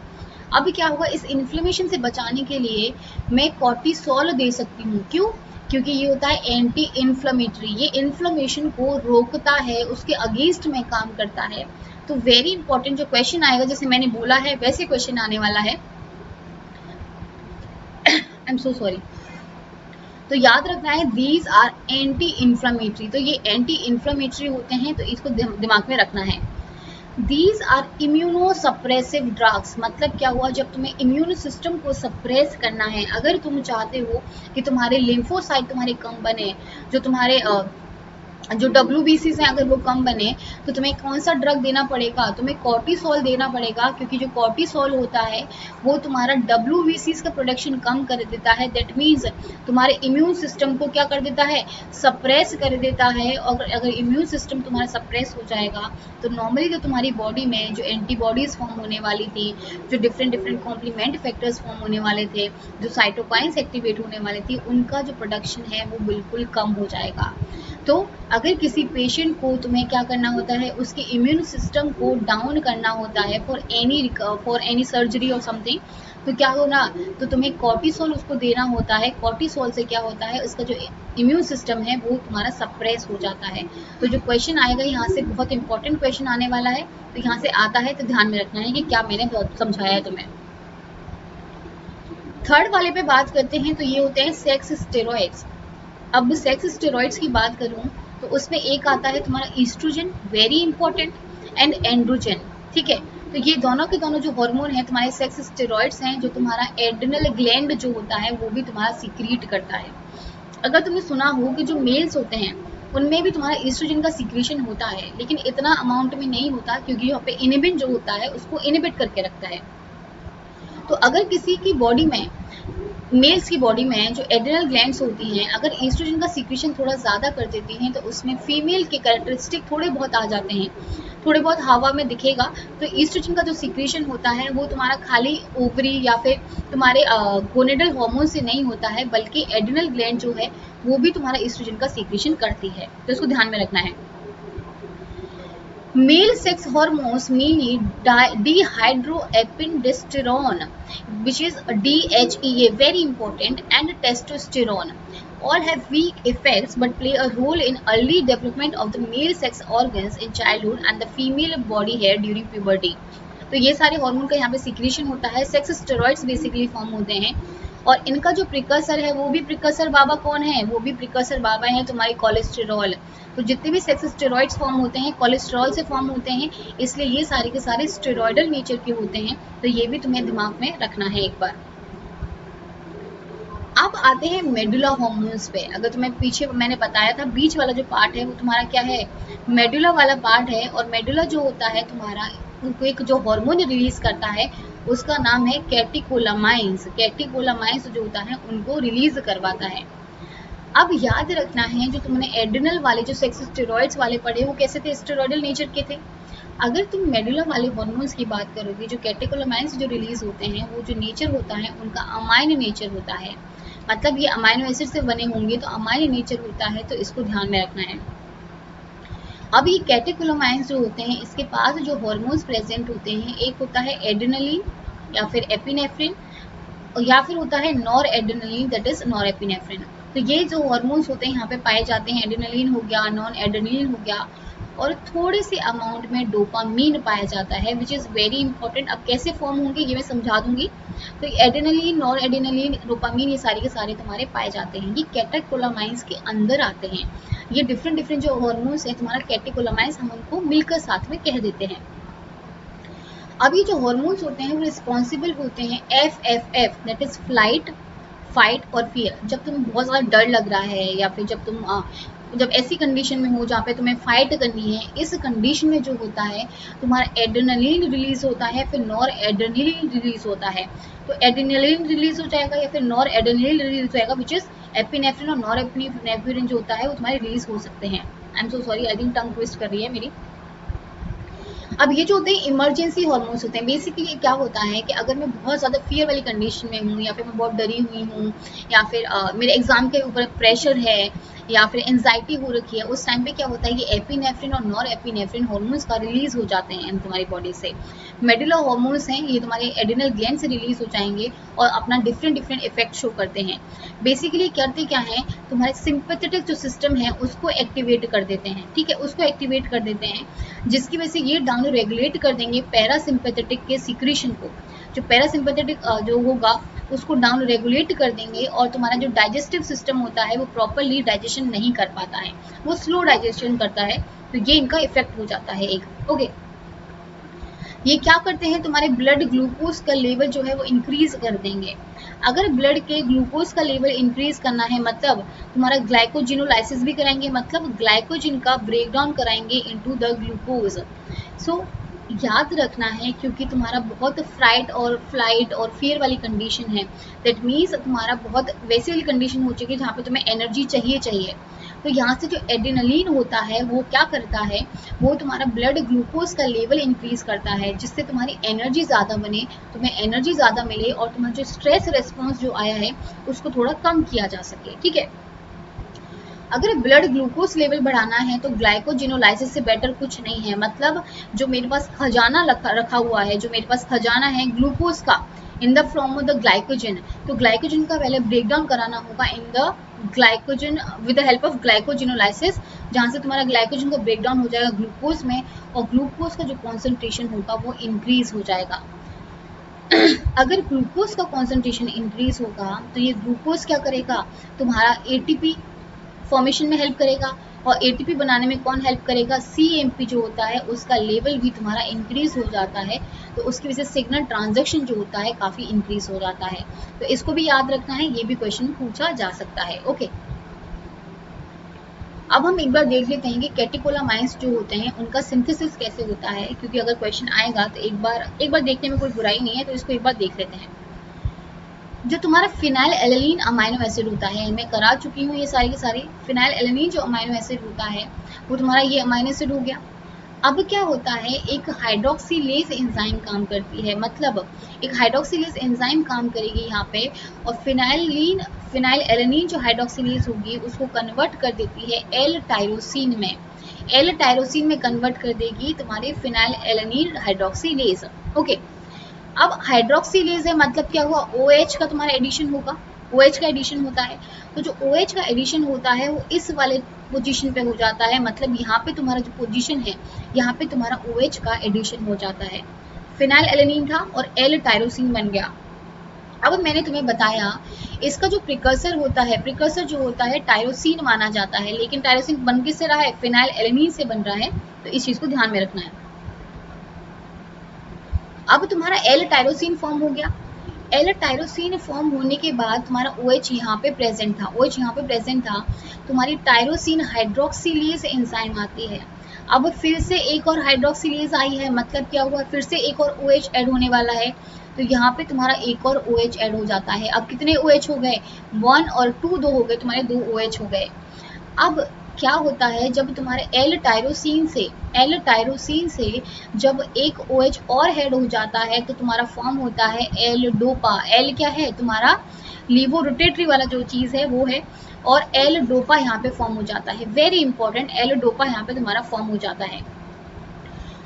अब क्या होगा, इस इन्फ्लेमेशन से बचाने के लिए मैं कॉर्टिसोल दे सकती हूँ। क्यों? क्योंकि ये होता है एंटी इन्फ्लेमेटरी, ये इन्फ्लेमेशन को रोकता है, उसके अगेंस्ट में काम करता है। तो वेरी इंपॉर्टेंट जो क्वेश्चन आएगा, जैसे मैंने बोला है वैसे क्वेश्चन आने वाला है। I am so sorry. तो याद रखना है दीज आर एंटी इन्फ्लेमेटरी, तो ये एंटी इन्फ्लेमेटरी होते हैं, तो इसको दिमाग में रखना है। दीज आर इम्यूनोसप्रेसिव ड्रग्स, मतलब क्या हुआ, जब तुम्हें इम्यून सिस्टम को सप्रेस करना है, अगर तुम चाहते हो कि तुम्हारे लिम्फोसाइट तुम्हारे कम बने, जो तुम्हारे जो WBCs हैं अगर वो कम बने, तो तुम्हें कौन सा ड्रग देना पड़ेगा, तुम्हें कॉर्टिसोल देना पड़ेगा, क्योंकि जो कॉर्टिसोल होता है वो तुम्हारा WBCs का प्रोडक्शन कम कर देता है। दैट मीन्स तुम्हारे इम्यून सिस्टम को क्या कर देता है, सप्रेस कर देता है। और अगर इम्यून सिस्टम तुम्हारा सप्रेस हो जाएगा तो नॉर्मली जो तुम्हारी बॉडी में जो एंटीबॉडीज फॉर्म होने वाली थी, जो different different complement factors form होने वाले थे, जो साइटोकाइंस एक्टिवेट होने वाली थी, उनका जो प्रोडक्शन है वो बिल्कुल कम हो जाएगा। तो अगर किसी पेशेंट को तुम्हें क्या करना होता है, उसके इम्यून सिस्टम को डाउन करना होता है फॉर एनी सर्जरी और समथिंग, तो क्या होना, तो तुम्हें कॉर्टिसोल उसको देना होता है। कॉर्टिसोल से क्या होता है, उसका जो इम्यून सिस्टम है वो तुम्हारा सप्रेस हो जाता है। तो जो क्वेश्चन आएगा यहाँ से बहुत इंपॉर्टेंट क्वेश्चन आने वाला है, तो यहाँ से आता है तो ध्यान में रखना है कि क्या मैंने समझाया है तुम्हें। थर्ड वाले पे बात करते हैं, तो ये होते हैं सेक्स स्टेरॉइड्स। अब सेक्स स्टेरॉइड्स की बात करूं तो उसमें एक आता है तुम्हारा oestrogen, very important, and androgen. ठीक है, तो ये दोनों के दोनों जो हार्मोन है तुम्हारे सेक्स स्टेरॉइड्स हैं, जो तुम्हारा एड्रिनल ग्लैंड जो होता है वो भी तुम्हारा सीक्रेट करता है। अगर तुमने सुना हो कि जो मेल्स होते हैं उनमें भी तुम्हारा ईस्ट्रोजन का सीक्रेशन होता है, लेकिन इतना अमाउंट में नहीं होता, क्योंकि यहाँ पे इनहिबिट जो होता है उसको इनहिबिट करके रखता है। तो अगर किसी की बॉडी में, मेल्स की बॉडी में जो एड्रिनल ग्लैंड्स होती हैं, अगर ईस्ट्रोजन का सीक्रेशन थोड़ा ज़्यादा कर देती हैं, तो उसमें फीमेल के कैरेक्टरिस्टिक थोड़े बहुत आ जाते हैं, थोड़े बहुत हवा में दिखेगा। तो ईस्ट्रोजन का जो सीक्रेशन होता है वो तुम्हारा खाली ओवरी या फिर तुम्हारे गोनेडल हार्मोन से नहीं होता है, बल्कि एड्रिनल ग्लैंड जो है वो भी तुम्हारा ईस्ट्रोजन का सीक्रेशन करती है। तो इसको ध्यान में रखना है। Male sex hormones mainly dihydroepiandrosterone, which is DHEA, very important, and testosterone. All have weak effects but play a role in early development of the male sex organs in childhood and the female body hair during puberty. तो ये सारे hormone का यहाँ पे secretion होता है, sex steroids basically form होते हैं, और इनका जो प्रिकर्सर है वो भी प्रिकर्सर बाबा कौन है, वो भी प्रिकर्सर बाबा है तुम्हारी कोलेस्टेरॉल। तो जितने भी सेक्स स्टेरॉइड्स फॉर्म होते हैं कोलेस्ट्रॉल से फॉर्म होते हैं, इसलिए ये सारे के सारे स्टेरॉइडल नेचर के होते हैं। तो ये भी तुम्हें दिमाग में रखना है एक बार। अब आते हैं मेडुला हार्मोन्स पे। अगर तुम्हें पीछे मैंने बताया था बीच वाला जो पार्ट है वो तुम्हारा क्या है, मेडुला वाला पार्ट है। और मेडुला जो होता है तुम्हारा एक जो हार्मोन रिलीज करता है उसका नाम है कैटिकोलामाइंस। कैटिकोलामाइंस जो होता है उनको रिलीज करवाता है। अब याद रखना है जो तुमने एड्रिनल वाले जो सेक्स स्टेरॉइड्स वाले पढ़े वो कैसे थे, स्टेरॉइडल नेचर के थे। अगर तुम मेडुला वाले हार्मोन्स की बात करोगे, जो कैटेकोलामाइंस जो रिलीज होते हैं वो जो नेचर होता है उनका अमाइन नेचर होता है, मतलब ये अमाइनो एसिड से बने होंगे तो अमाइन नेचर होता है, तो इसको ध्यान में रखना है। अब ये कैटेकोलामाइंस जो होते हैं इसके पास जो हार्मोन्स प्रेजेंट होते हैं, एक होता है एड्रेनलिन या फिर एपिनेफ्रिन, या फिर होता है nor adrenaline, that is nor epinephrine. तो ये जो हार्मोन्स होते हैं यहाँ पे पाए जाते हैं, एड्रेनलिन हो गया, नॉन एड्रेनलिन हो गया, और थोड़े से अमाउंट में डोपामीन पाया जाता है, विच इज़ वेरी इंपॉर्टेंट। अब कैसे फॉर्म होंगे ये मैं समझा दूंगी। तो एड्रेनलिन, नॉन एड्रेनलिन, डोपामीन, ये सारे के सारे तुम्हारे पाए जाते हैं, ये कैटेकोलामाइंस के अंदर आते हैं। ये डिफरेंट डिफरेंट जो हार्मोन्स है तुम्हारा कैटेकोलामाइंस, हम उनको मिलकर साथ में कह देते हैं। अब ये जो हार्मोन्स होते हैं वो रिस्पॉन्सिबल होते हैं FFF, that is flight, fight और फियर। जब तुम्हें बहुत ज़्यादा डर लग रहा है या फिर जब तुम जब ऐसी कंडीशन में हो जहाँ पे तुम्हें फाइट करनी है, इस कंडीशन में जो होता है तुम्हारा एड्रेनलिन रिलीज होता है, फिर नॉर एड्रेनलिन रिलीज होता है। तो एड्रेनलिन रिलीज हो जाएगा या फिर नॉर एड्रेनलिन रिलीज हो जाएगा, विच इज एपिनेफ्रिन और नॉर एपिनेफ्रिन जो होता है वो तुम्हारे रिलीज हो सकते हैं। I am so sorry, I think tongue twist कर रही है मेरी। अब ये जो होते हैं इमरजेंसी हार्मोन्स होते हैं, बेसिकली क्या होता है कि अगर मैं बहुत ज़्यादा फियर वाली कंडीशन में हूँ, या फिर मैं बहुत डरी हुई हूँ, या फिर मेरे एग्जाम के ऊपर प्रेशर है, या फिर एंजाइटी हो रखी है, उस टाइम पे क्या होता है, ये एपिनेफ्रिन और नॉर एपिनेफ्रिन हार्मोन्स का रिलीज हो जाते हैं तुम्हारी बॉडी से। मेडुला हार्मोन्स हैं, ये तुम्हारे एड्रिनल ग्लैंड से रिलीज हो जाएंगे और अपना डिफरेंट डिफरेंट इफेक्ट शो करते हैं। बेसिकली करते क्या है, तुम्हारे सिंपैथेटिक जो सिस्टम है उसको एक्टिवेट कर देते हैं, ठीक है, उसको एक्टिवेट कर देते हैं, जिसकी वजह से ये डाउन रेगुलेट कर देंगे पैरासिम्पैथेटिक के सिक्रीशन को। जो पैरासिम्पैथेटिक जो होगा उसको डाउन रेगुलेट कर देंगे, और तुम्हारा जो डाइजेस्टिव सिस्टम होता है वो प्रॉपरली डाइजेशन नहीं कर पाता है, वो स्लो डाइजेशन करता है, तो ये इनका इफेक्ट हो जाता है एक। ओके, ये क्या करते हैं, तुम्हारे ब्लड ग्लूकोज का लेवल जो है वो इंक्रीज कर देंगे। अगर ब्लड के ग्लूकोज का लेवल इंक्रीज करना है, मतलब तुम्हारा ग्लाइकोजिनोलाइसिस भी कराएंगे, मतलब ग्लाइकोजिन का ब्रेकडाउन कराएंगे इनटू द ग्लूकोज। सो याद रखना है, क्योंकि तुम्हारा बहुत फ्लाइट और फियर वाली कंडीशन है, दैट मीन्स तुम्हारा बहुत वैसी वाली कंडीशन हो चुकी है जहाँ पे तुम्हें एनर्जी चाहिए। तो यहाँ से जो एड्रेनलिन होता है वो क्या करता है, वो तुम्हारा ब्लड ग्लूकोज का लेवल इंक्रीज करता है, जिससे तुम्हारी एनर्जी ज़्यादा बने, तुम्हें एनर्जी ज़्यादा मिले, और तुम्हारा जो स्ट्रेस रेस्पॉन्स जो आया है उसको थोड़ा कम किया जा सके, ठीक है। अगर ब्लड ग्लूकोज लेवल बढ़ाना है तो ग्लाइकोजिनोलाइसिस से बेटर कुछ नहीं है, मतलब जो मेरे पास खजाना रखा हुआ है, जो मेरे पास खजाना है ग्लूकोज का in the form of the glycogen, तो ग्लाइकोजन का पहले ब्रेक डाउन कराना होगा in the glycogen with the help of glycogenolysis, जहाँ से तुम्हारा ग्लाइकोजन का ब्रेक डाउन हो जाएगा ग्लूकोज में, और ग्लूकोज का जो कॉन्सेंट्रेशन होगा वो इंक्रीज हो जाएगा। अगर ग्लूकोज का कॉन्सेंट्रेशन इंक्रीज होगा तो ये ग्लूकोज क्या करेगा, तुम्हारा एटीपी फॉर्मेशन में हेल्प करेगा, और एटीपी बनाने में कौन हेल्प करेगा, सीएमपी जो होता है उसका लेवल भी तुम्हारा इंक्रीज हो जाता है, तो उसकी वजह से सिग्नल ट्रांजैक्शन जो होता है काफ़ी इंक्रीज हो जाता है। तो इसको भी याद रखना है, ये भी क्वेश्चन पूछा जा सकता है। ओके, अब हम एक बार देख लेते हैं कि कैटेकोलामाइन्स जो होते हैं उनका सिंथेसिस कैसे होता है, क्योंकि अगर क्वेश्चन आएगा तो एक बार देखने में कोई बुराई नहीं है, तो इसको एक बार देख लेते हैं। जो तुम्हारा फिनाइल एलेनिन अमाइनो एसिड होता है, मैं करा चुकी हूँ ये सारी की सारी। फिनाइल एलेनिन जो अमाइनो एसिड होता है वो तुम्हारा ये अमाइनो एसिड हो गया। अब क्या होता है, एक हाइड्रोक्सीलेज एंजाइम काम करती है, मतलब एक हाइड्रोक्सीलेज एंजाइम काम करेगी यहाँ पे, और फिनाइल एलेनिन जो हाइड्रोक्सीलेज होगी उसको कन्वर्ट कर देती है एल टायरोसिन में, एल टायरोसिन में कन्वर्ट कर देगी तुम्हारे फिनाइल एलेनिन हाइड्रोक्सीलेज। ओके, अब हाइड्रोक्सीलेज है, मतलब क्या हुआ, OH का तुम्हारा एडिशन होगा, OH का एडिशन होता है, तो जो OH का एडिशन होता है वो इस वाले पोजीशन पे हो जाता है, मतलब यहाँ पे तुम्हारा जो पोजीशन है यहाँ पे तुम्हारा OH का एडिशन हो जाता है। फिनाइल एलेनिन था और एल टायरोसिन बन गया। अब मैंने तुम्हें बताया इसका जो प्रिकर्सर होता है, प्रिकर्सर जो होता है टायरोसिन माना जाता है, लेकिन टायरोसिन बन किससे रहा है, फिनाइल एलेनिन से बन रहा है, तो इस चीज को ध्यान में रखना है। अब तुम्हारा एल टायरोसिन फॉर्म हो गया। एल टायरोसिन फॉर्म होने के बाद तुम्हारा OH यहाँ पे प्रेजेंट था, OH यहाँ पे प्रेजेंट था, तुम्हारी टायरोसिन हाइड्रोक्सीलेज एंजाइम आती है। अब फिर से एक और हाइड्रोक्सीलेज आई है, मतलब क्या हुआ, फिर से एक और OH ऐड होने वाला है, तो यहाँ पे तुम्हारा एक और OH ऐड हो जाता है। अब कितने OH हो गए, 1 और 2, 2 हो गए, तुम्हारे 2 OH हो गए। अब क्या होता है, जब तुम्हारे एल टायरोसिन से जब एक OH और हेड हो जाता है तो तुम्हारा फॉर्म होता है एल डोपा। एल क्या है, तुम्हारा लीवो रोटेटरी वाला जो चीज़ है वो है, और एल डोपा यहाँ पे फॉर्म हो जाता है। वेरी इंपॉर्टेंट, एल डोपा यहाँ पे तुम्हारा फॉर्म हो जाता है।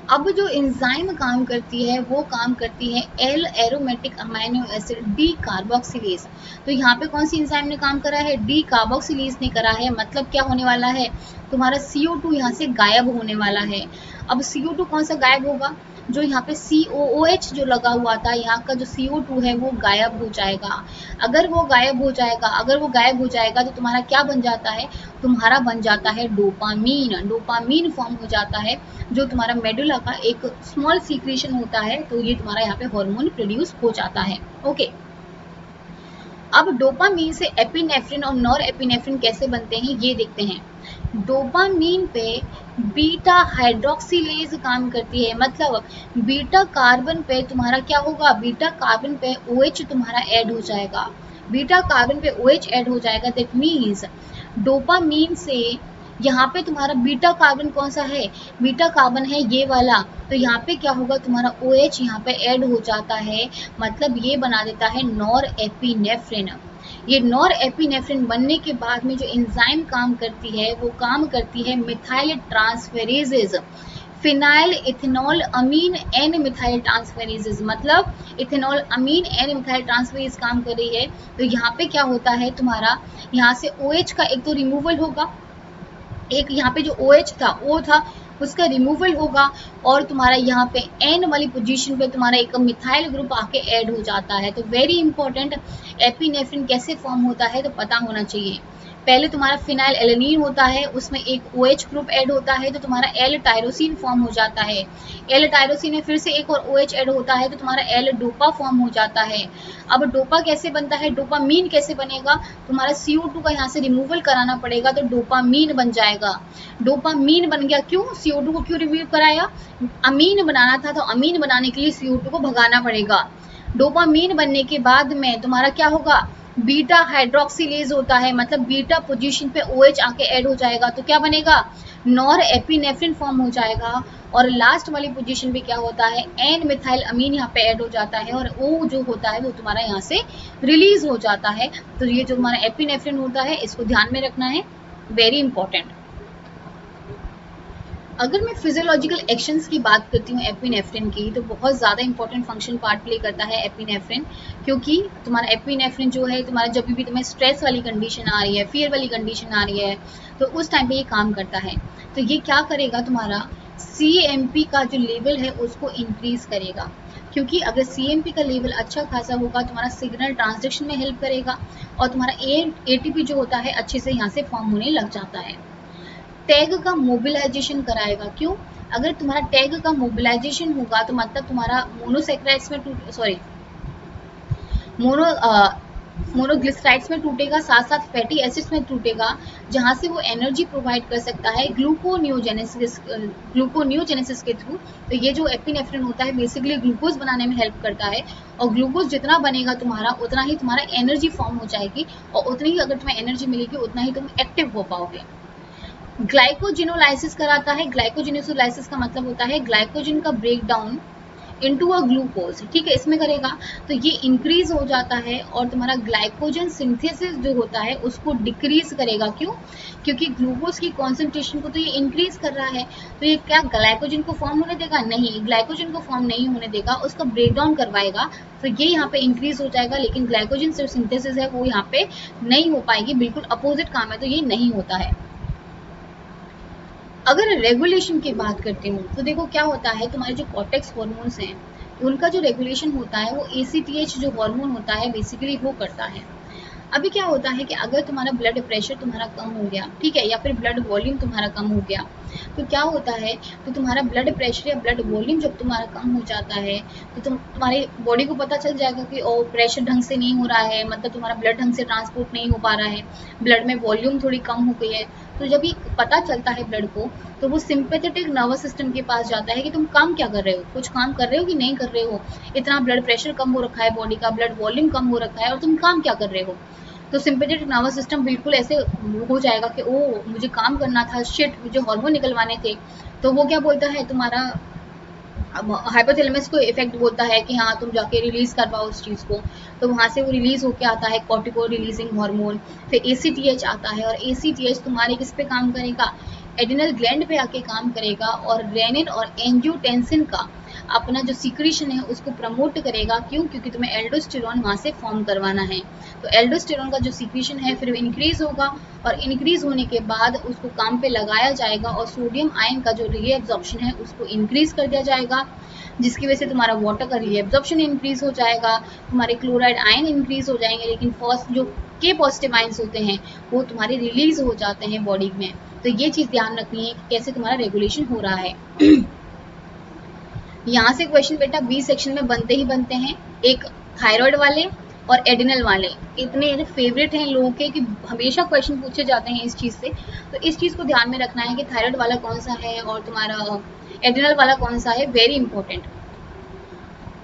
अब जो एंजाइम काम करती है वो काम करती है L aromatic amino acid D carboxylase. तो यहाँ पे कौन सी एंजाइम ने काम करा है, डी कार्बोक्सिलेज ने करा है, मतलब क्या होने वाला है, तुम्हारा CO2 यहाँ से गायब होने वाला है। अब CO2 कौन सा गायब होगा, जो यहाँ पे COOH जो लगा हुआ था, यहाँ का जो CO2 है वो गायब हो जाएगा। अगर वो गायब हो जाएगा तो तुम्हारा क्या बन जाता है, तुम्हारा बन जाता है डोपामीन। डोपामीन फॉर्म हो जाता है, जो तुम्हारा मेडुला का एक स्मॉल सीक्रेशन होता है, तो ये तुम्हारा यहाँ पे हार्मोन प्रोड्यूस हो जाता है। ओके, अब डोपामीन से एपिनेफ्रिन और नॉर एपिनेफ्रिन कैसे बनते हैं ये देखते हैं। डोपामीन पे बीटा हाइड्रोक्सीलेज काम करती है, मतलब बीटा कार्बन पे तुम्हारा क्या होगा, बीटा कार्बन पे OH तुम्हारा ऐड हो जाएगा, बीटा कार्बन पे OH ऐड हो जाएगा। दैट मीन्स डोपामीन से यहाँ पे तुम्हारा बीटा कार्बन कौन सा है, बीटा कार्बन है ये वाला, तो यहाँ पे क्या होगा तुम्हारा OH यहाँ पे ऐड हो जाता है, मतलब ये बना देता है नॉर एपिनेफ्रिन। ये नॉर एपिनेफ्रिन बनने के बाद में जो एंजाइम काम करती है वो काम करती है मिथाइल ट्रांसफेरेजेज, फिनाइल इथेनॉल अमीन एन मिथाइल ट्रांसफेरेजेज, मतलब इथेनॉल अमीन एन मिथाइल ट्रांसफेरेज काम कर रही है। तो यहाँ पे क्या होता है तुम्हारा, यहाँ से OH का एक तो रिमूवल होगा, एक यहाँ पे जो OH था O था उसका रिमूवल होगा, और तुम्हारा यहाँ पे N वाली पोजीशन पे तुम्हारा एक मिथाइल ग्रुप आके ऐड हो जाता है। तो वेरी इंपॉर्टेंट, एपिनेफ्रिन कैसे फॉर्म होता है तो पता होना चाहिए। पहले तुम्हारा फिनाइल एलेनिन होता है, उसमें एक OH ग्रुप ऐड होता है तो तुम्हारा एल टायरोसिन फॉर्म हो जाता है, एल टायरोसिन में फिर से एक और OH ऐड होता है तो तुम्हारा एल डोपा फॉर्म हो जाता है। अब डोपा कैसे बनता है, डोपामीन कैसे बनेगा, तुम्हारा CO2 का यहाँ से रिमूवल कराना पड़ेगा तो डोपामीन बन जाएगा। डोपामीन बन गया, क्यों, CO2 को क्यों रिमूव कराया, अमीन बनाना था तो अमीन बनाने के लिए CO2 को भगाना पड़ेगा। डोपामीन बनने के बाद में तुम्हारा क्या होगा, बीटा हाइड्रोक्सिलेज होता है, मतलब बीटा पोजीशन पे OH आके ऐड हो जाएगा तो क्या बनेगा, नॉर एपिनेफ्रिन फॉर्म हो जाएगा। और लास्ट वाली पोजीशन पे क्या होता है, एन मिथाइल अमीन यहाँ पे ऐड हो जाता है और O जो होता है वो तुम्हारा यहाँ से रिलीज हो जाता है। तो ये जो हमारा एपिनेफ्रिन होता है इसको ध्यान में रखना है, वेरी इंपॉर्टेंट। अगर मैं फिजियोलॉजिकल एक्शंस की बात करती हूँ एपिनेफ्रिन की, तो बहुत ज़्यादा इंपॉर्टेंट फंक्शन पार्ट प्ले करता है एपिनेफ्रिन, क्योंकि तुम्हारा एपिनेफ्रिन जो है तुम्हारा जब भी तुम्हें स्ट्रेस वाली कंडीशन आ रही है, फियर वाली कंडीशन आ रही है, तो उस टाइम पे ये काम करता है। तो ये क्या करेगा, तुम्हारा CMP का जो लेवल है उसको इंक्रीज करेगा, क्योंकि अगर CMP का लेवल अच्छा खासा होगा तुम्हारा सिग्नल ट्रांसडक्शन में हेल्प करेगा और तुम्हारा ATP जो होता है अच्छे से यहाँ से फॉर्म होने लग जाता है। टैग का मोबिलाइजेशन कराएगा, क्यों, अगर तुम्हारा टैग का मोबिलाइजेशन होगा तो मतलब तुम्हारा मोनोसेक्राइड्स में सॉरी मोनो मोनोग्लिसराइड्स में टूटेगा, साथ साथ फैटी एसिड्स में टूटेगा, जहां से वो एनर्जी प्रोवाइड कर सकता है ग्लूकोनियोजेनेसिस के थ्रू। तो ये जो एपिनेफ्रिन होता है बेसिकली ग्लूकोज बनाने में हेल्प करता है, और ग्लूकोज जितना बनेगा तुम्हारा उतना ही तुम्हारा एनर्जी फॉर्म हो जाएगी, और उतनी ही अगर तुम्हें एनर्जी मिलेगी उतना ही तुम एक्टिव हो पाओगे। ग्लाइकोजिनोलाइसिस कराता है, ग्लाइकोजिनोलाइसिस का मतलब होता है ग्लाइकोजन का break down into a glucose, ठीक है, इसमें करेगा तो ये इंक्रीज हो जाता है और तुम्हारा ग्लाइकोजन सिंथेसिस जो होता है उसको डिक्रीज करेगा, क्यों, क्योंकि ग्लूकोज की कॉन्सेंट्रेशन को तो ये इंक्रीज कर रहा है, तो ये क्या ग्लाइकोजन को फॉर्म होने देगा, नहीं, ग्लाइकोजन को फॉर्म नहीं होने देगा, उसका ब्रेक डाउन करवाएगा, तो ये यहाँ पे इंक्रीज हो जाएगा, लेकिन ग्लाइकोजन जो सिंथेसिस है वो यहाँ पे नहीं हो पाएगी, बिल्कुल अपोजिट काम है, तो ये नहीं होता है। अगर रेगुलेशन की बात करती हूँ तो देखो क्या होता है, तुम्हारे जो कॉर्टेक्स हॉर्मोन्स हैं उनका जो रेगुलेशन होता है वो ACTH जो हार्मोन होता है बेसिकली वो करता है। अभी क्या होता है कि अगर तुम्हारा ब्लड प्रेशर तुम्हारा कम हो गया, ठीक है, या फिर ब्लड वॉल्यूम तुम्हारा कम हो गया, तो क्या होता है, तो तुम्हारा ब्लड प्रेशर या ब्लड वॉल्यूम जब तुम्हारा कम हो जाता है तो तुम्हारी बॉडी को पता चल जाएगा कि ओ प्रेशर ढंग से नहीं हो रहा है, मतलब तुम्हारा ब्लड ढंग से ट्रांसपोर्ट नहीं हो पा रहा है, ब्लड में वॉल्यूम थोड़ी कम हो गई है। तो जब ये पता चलता है ब्लड को, तो वो सिंपैथेटिक नर्वस सिस्टम के पास जाता है कि तुम काम क्या कर रहे हो, कुछ काम कर रहे हो कि नहीं कर रहे हो, इतना ब्लड प्रेशर कम हो रखा है, बॉडी का ब्लड वॉल्यूम कम हो रखा है और तुम काम क्या कर रहे हो। तो सिंपैथेटिक नर्वस सिस्टम बिल्कुल ऐसे हो जाएगा कि ओ मुझे काम करना था, शिट मुझे हार्मोन निकलवाने थे, तो वो क्या बोलता है तुम्हारा, अब हाइपोथैलेमस को इफेक्ट बोलता है कि हाँ तुम जाके रिलीज करवाओ उस चीज़ को, तो वहाँ से वो रिलीज होके आता है कॉर्टिको रिलीजिंग हार्मोन, फिर ACTH आता है, और ACTH तुम्हारे किस पे काम करेगा, एडिनल ग्लैंड पे आके काम करेगा, और रेनिन और एंजियोटेंसिन का अपना जो सिक्रीशन है उसको प्रमोट करेगा, क्यों, क्योंकि तुम्हें एल्डोस्टेरॉन वहाँ से फॉर्म करवाना है, तो एल्डोस्टेरॉन का जो सिक्रीशन है फिर इंक्रीज होगा, और इंक्रीज होने के बाद उसको काम पे लगाया जाएगा, और सोडियम आयन का जो रीएब्जॉर्प्शन है उसको इंक्रीज कर दिया जाएगा, जिसकी वजह से तुम्हारा वाटर का रीएब्जॉर्प्शन इंक्रीज हो जाएगा, तुम्हारे क्लोराइड आयन इंक्रीज हो जाएंगे, लेकिन फर्स्ट जो के पॉजिटिव आयन्स होते हैं वो तुम्हारे रिलीज हो जाते हैं बॉडी में। तो ये चीज़ ध्यान रखनी है कि कैसे तुम्हारा रेगुलेशन हो रहा है। यहाँ से क्वेश्चन बेटा बी सेक्शन में बनते ही बनते हैं, एक थायराइड वाले और एडिनल वाले, इतने फेवरेट हैं लोगों के कि हमेशा क्वेश्चन पूछे जाते हैं इस चीज़ से, तो इस चीज़ को ध्यान में रखना है कि थायराइड वाला कौन सा है और तुम्हारा एडिनल वाला कौन सा है, वेरी इंपॉर्टेंट।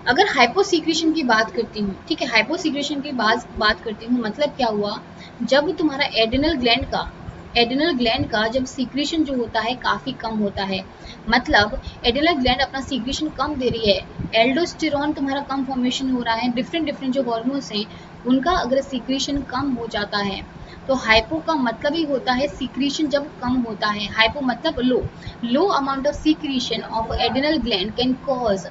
अगर हाइपोसीक्रेशन की बात करती हूँ, ठीक है, हाइपोसीक्रेशन की बात करती हूँ, मतलब क्या हुआ, जब तुम्हारा एड्रिनल ग्लैंड का जब सीक्रेशन जो होता है काफ़ी कम होता है, मतलब एड्रिनल ग्लैंड अपना सीक्रेशन कम दे रही है, एल्डोस्टेरॉन तुम्हारा कम फॉर्मेशन हो रहा है, डिफरेंट डिफरेंट जो हार्मोन्स हैं उनका अगर सीक्रेशन कम हो जाता है तो हाइपो का मतलब ही होता है सीक्रेशन जब कम होता है, हाइपो मतलब low amount of secretion of adrenal gland can cause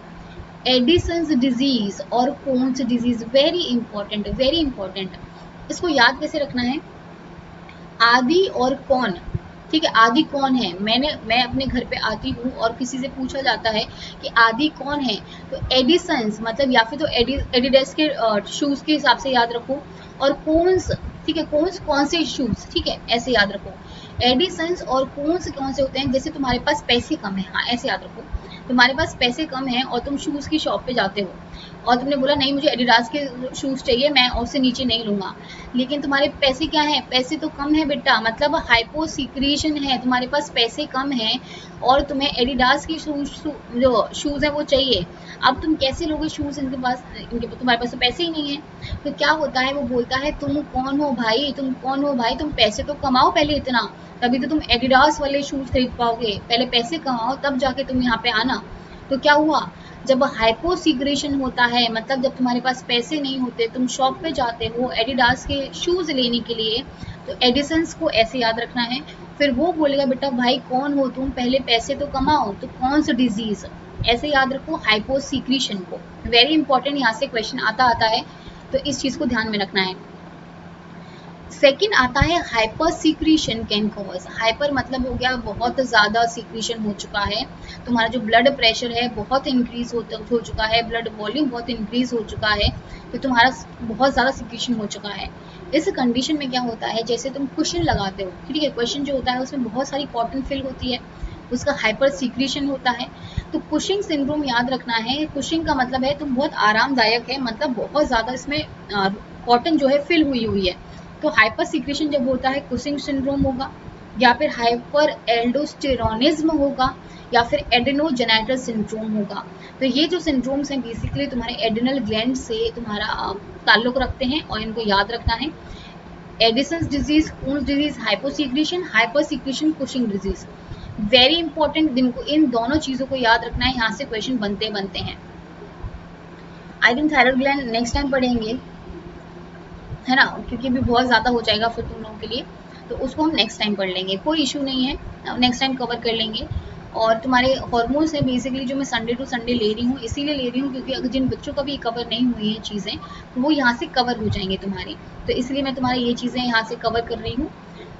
Addison's disease और Conn's disease. Very important, very important. इसको याद कैसे रखना है, आदि और कौन, ठीक है, आदि कौन है, मैं अपने घर पे आती हूँ और किसी से पूछा जाता है कि आदि कौन है, तो एडिसन्स मतलब या फिर तो एडिडास के शूज के हिसाब से याद रखो, और कोन्स, ठीक है, कोन्स कौन से शूज, ठीक है, ऐसे याद रखो। एडिसन्स और कोन्स कौन से होते हैं, जैसे तुम्हारे पास पैसे कम है, हाँ ऐसे याद रखो, तुम्हारे पास पैसे कम है और तुम शूज की शॉप पे जाते हो और तुमने बोला नहीं मुझे एडिडास के शूज चाहिए, मैं उससे नीचे नहीं लूंगा, लेकिन तुम्हारे पैसे क्या है, पैसे तो कम है बेटा, मतलब हाइपो सीक्रेशन है, तुम्हारे पास पैसे कम है और तुम्हें एडिडास के जो शूज है वो चाहिए। अब तुम कैसे लोगे शूज, तुम्हारे पास तो पैसे ही नहीं है, तो क्या होता है, वो बोलता है तुम कौन हो भाई, तुम कौन हो भाई, तुम पैसे तो कमाओ पहले इतना, तभी तो तुम एडिडास वाले शूज खरीद पाओगे, पहले पैसे कमाओ तब जाके तुम यहाँ पे आना। तो क्या हुआ, जब हाइपो सीक्रेशन होता है, मतलब जब तुम्हारे पास पैसे नहीं होते, तुम शॉप पे जाते हो एडिडास के शूज लेने के लिए, तो एडिसन्स को ऐसे याद रखना है, फिर वो बोलेगा बेटा भाई कौन हो तुम, पहले पैसे तो कमाओ, तो कौन सा डिजीज, ऐसे याद रखो हाइपो सीक्रेशन को। वेरी इंपॉर्टेंट, यहाँ से क्वेश्चन आता है, तो इस चीज को ध्यान में रखना है। सेकेंड आता है hyper secretion can cause, hyper मतलब हो गया बहुत ज़्यादा सीक्रेशन हो चुका है, तुम्हारा जो ब्लड प्रेशर है बहुत इंक्रीज हो चुका है, ब्लड वॉल्यूम बहुत इंक्रीज हो चुका है, तो तुम्हारा बहुत ज़्यादा सीक्रेशन हो चुका है। इस कंडीशन में क्या होता है, जैसे तुम कुशन लगाते हो, ठीक है, क्वेश्चन जो होता है उसमें बहुत सारी कॉटन फिल होती है, उसका हाइपर सीक्रेशन होता है, तो कुशिंग सिंड्रोम याद रखना है। कुशिंग का मतलब है तुम बहुत आरामदायक है, मतलब बहुत ज़्यादा इसमें कॉटन जो है फिल हुई है, तो हाइपर सीक्रेशन जब होता है कुशिंग सिंड्रोम होगा, या फिर हाइपर एल्डोस्टेरोनिज्म होगा, या फिर एडेनोजेनेटल सिंड्रोम होगा। तो ये जो सिंड्रोम्स हैं बेसिकली तुम्हारे एड्रिनल ग्लैंड से तुम्हारा ताल्लुक रखते हैं और इनको याद रखना है। Addison's disease, Conn's disease, hyposecretion, hyper secretion, Cushing disease. Very important, इन दोनों चीजों को याद रखना है, यहाँ से क्वेश्चन बनते हैं। I think thyroid gland next time पढ़ेंगे, है ना, क्योंकि अभी बहुत ज़्यादा हो जाएगा फिर तुम लोगों के लिए, तो उसको हम नेक्स्ट टाइम पढ़ लेंगे, कोई इशू नहीं है, नेक्स्ट टाइम कवर कर लेंगे। और तुम्हारे हॉर्मोन्स हैं बेसिकली जो मैं संडे टू संडे ले रही हूँ, इसीलिए ले रही हूँ क्योंकि अगर जिन बच्चों का भी कवर नहीं हुई हैं चीज़ें, तो वो यहाँ से कवर हो जाएंगे तुम्हारी, तो इसलिए मैं तुम्हारी ये चीज़ें यहाँ से कवर कर रही हूँ।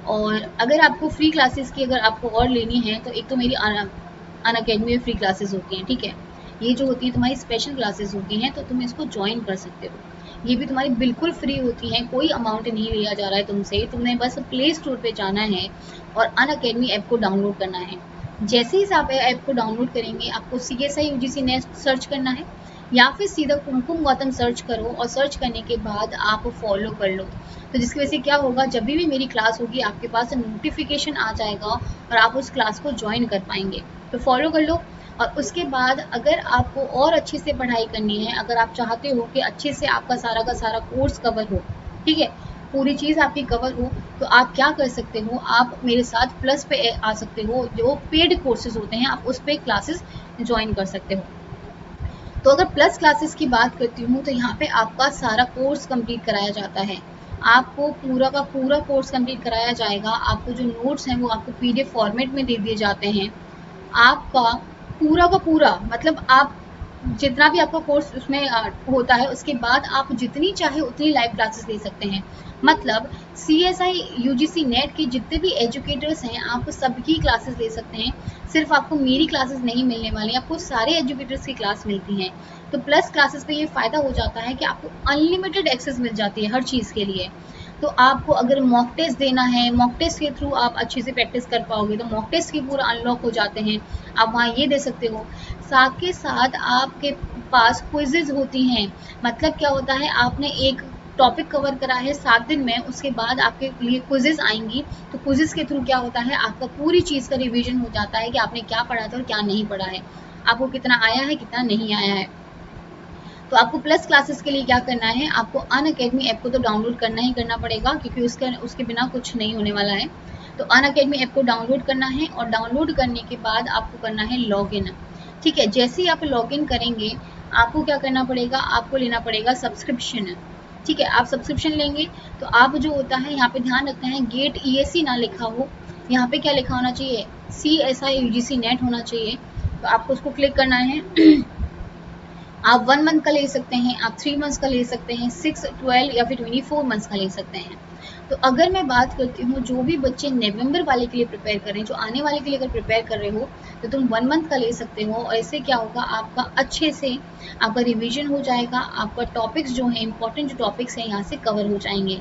और अगर आपको फ्री क्लासेस की अगर आपको और लेनी है, तो एक तो मेरी अनअकैडमी में फ्री क्लासेस होती हैं, ठीक है, ये जो होती है तुम्हारी स्पेशल क्लासेस होती हैं, तो तुम इसको ज्वाइन कर सकते हो, ये भी तुम्हारी बिल्कुल फ्री होती हैं, कोई अमाउंट नहीं लिया जा रहा है तुमसे, तुम्हें बस प्ले स्टोर पे जाना है और अनअकैडमी ऐप को डाउनलोड करना है। जैसे ही आप ऐप को डाउनलोड करेंगे, आपको CSI UGC नेट सर्च करना है या फिर सीधा कुमकुम गौतम सर्च करो, और सर्च करने के बाद आप फॉलो कर लो, तो जिसकी वजह से क्या होगा, जब भी मेरी क्लास होगी आपके पास नोटिफिकेशन आ जाएगा और आप उस क्लास को ज्वाइन कर पाएंगे, तो फॉलो कर लो। और उसके बाद अगर आपको और अच्छे से पढ़ाई करनी है, अगर आप चाहते हो कि अच्छे से आपका का सारा कोर्स कवर हो, ठीक है, पूरी चीज़ आपकी कवर हो, तो आप क्या कर सकते हो, आप मेरे साथ प्लस पे आ सकते हो, जो पेड कोर्सेज होते हैं आप उस पर क्लासेस ज्वाइन कर सकते हो। तो अगर प्लस क्लासेस की बात करती हूँ, तो यहाँ पे आपका सारा कोर्स कंप्लीट कराया जाता है, आपको पूरा का पूरा कोर्स कंप्लीट कराया जाएगा, आपको जो नोट्स हैं वो आपको PDF फॉर्मेट में दे दिए जाते हैं, आपका पूरा का पूरा, मतलब आप जितना भी आपका कोर्स उसमें होता है, उसके बाद आप जितनी चाहे उतनी लाइव क्लासेस ले सकते हैं, मतलब CSI UGC नेट के जितने भी एजुकेटर्स हैं आप सबकी क्लासेस ले सकते हैं, सिर्फ आपको मेरी क्लासेस नहीं मिलने वाली, आपको सारे एजुकेटर्स की क्लास मिलती हैं। तो प्लस क्लासेस पे ये फ़ायदा हो जाता है कि आपको अनलिमिटेड एक्सेस मिल जाती है हर चीज़ के लिए, तो आपको अगर मॉक टेस्ट देना है, मॉक टेस्ट के थ्रू आप अच्छे से प्रैक्टिस कर पाओगे, तो मॉक टेस्ट के पूरा अनलॉक हो जाते हैं, आप वहाँ ये दे सकते हो। साथ के साथ आपके पास क्विजेज होती हैं, मतलब क्या होता है, आपने एक टॉपिक कवर करा है 7 दिन में, उसके बाद आपके लिए क्विजेज आएंगी, तो क्विजेज के थ्रू क्या होता है, आपका पूरी चीज़ का रिवीजन हो जाता है कि आपने क्या पढ़ा था और क्या नहीं पढ़ा है, आपको कितना आया है कितना नहीं आया है। तो आपको प्लस क्लासेस के लिए क्या करना है, आपको अनअकैडमी ऐप को तो डाउनलोड करना ही करना पड़ेगा, क्योंकि उसके बिना कुछ नहीं होने वाला है। तो अनअकैडमी ऐप को डाउनलोड करना है और डाउनलोड करने के बाद आपको करना है लॉगिन। ठीक है, जैसे ही आप लॉगिन करेंगे आपको क्या करना पड़ेगा, आपको लेना पड़ेगा सब्सक्रिप्शन। ठीक है, आप सब्सक्रिप्शन लेंगे तो आप जो होता है यहाँ पे ध्यान रखना है गेट EAC ना लिखा हो, यहाँ पे क्या लिखा होना चाहिए, CSI UGC नेट होना चाहिए। तो आपको उसको क्लिक करना है। आप 1 मंथ का ले सकते हैं, आप 3 मंथ्स का ले सकते हैं, 6, 12 या फिर 24 मंथ्स का ले सकते हैं। तो अगर मैं बात करती हूँ जो भी बच्चे नवंबर वाले के लिए प्रिपेयर कर रहे हैं, जो आने वाले के लिए अगर प्रिपेयर कर रहे हो तो तुम 1 मंथ का ले सकते हो। और ऐसे क्या होगा, आपका अच्छे से आपका रिवीजन हो जाएगा, आपका टॉपिक्स जो है इंपॉर्टेंट जो टॉपिक्स हैं यहाँ से कवर हो जाएंगे।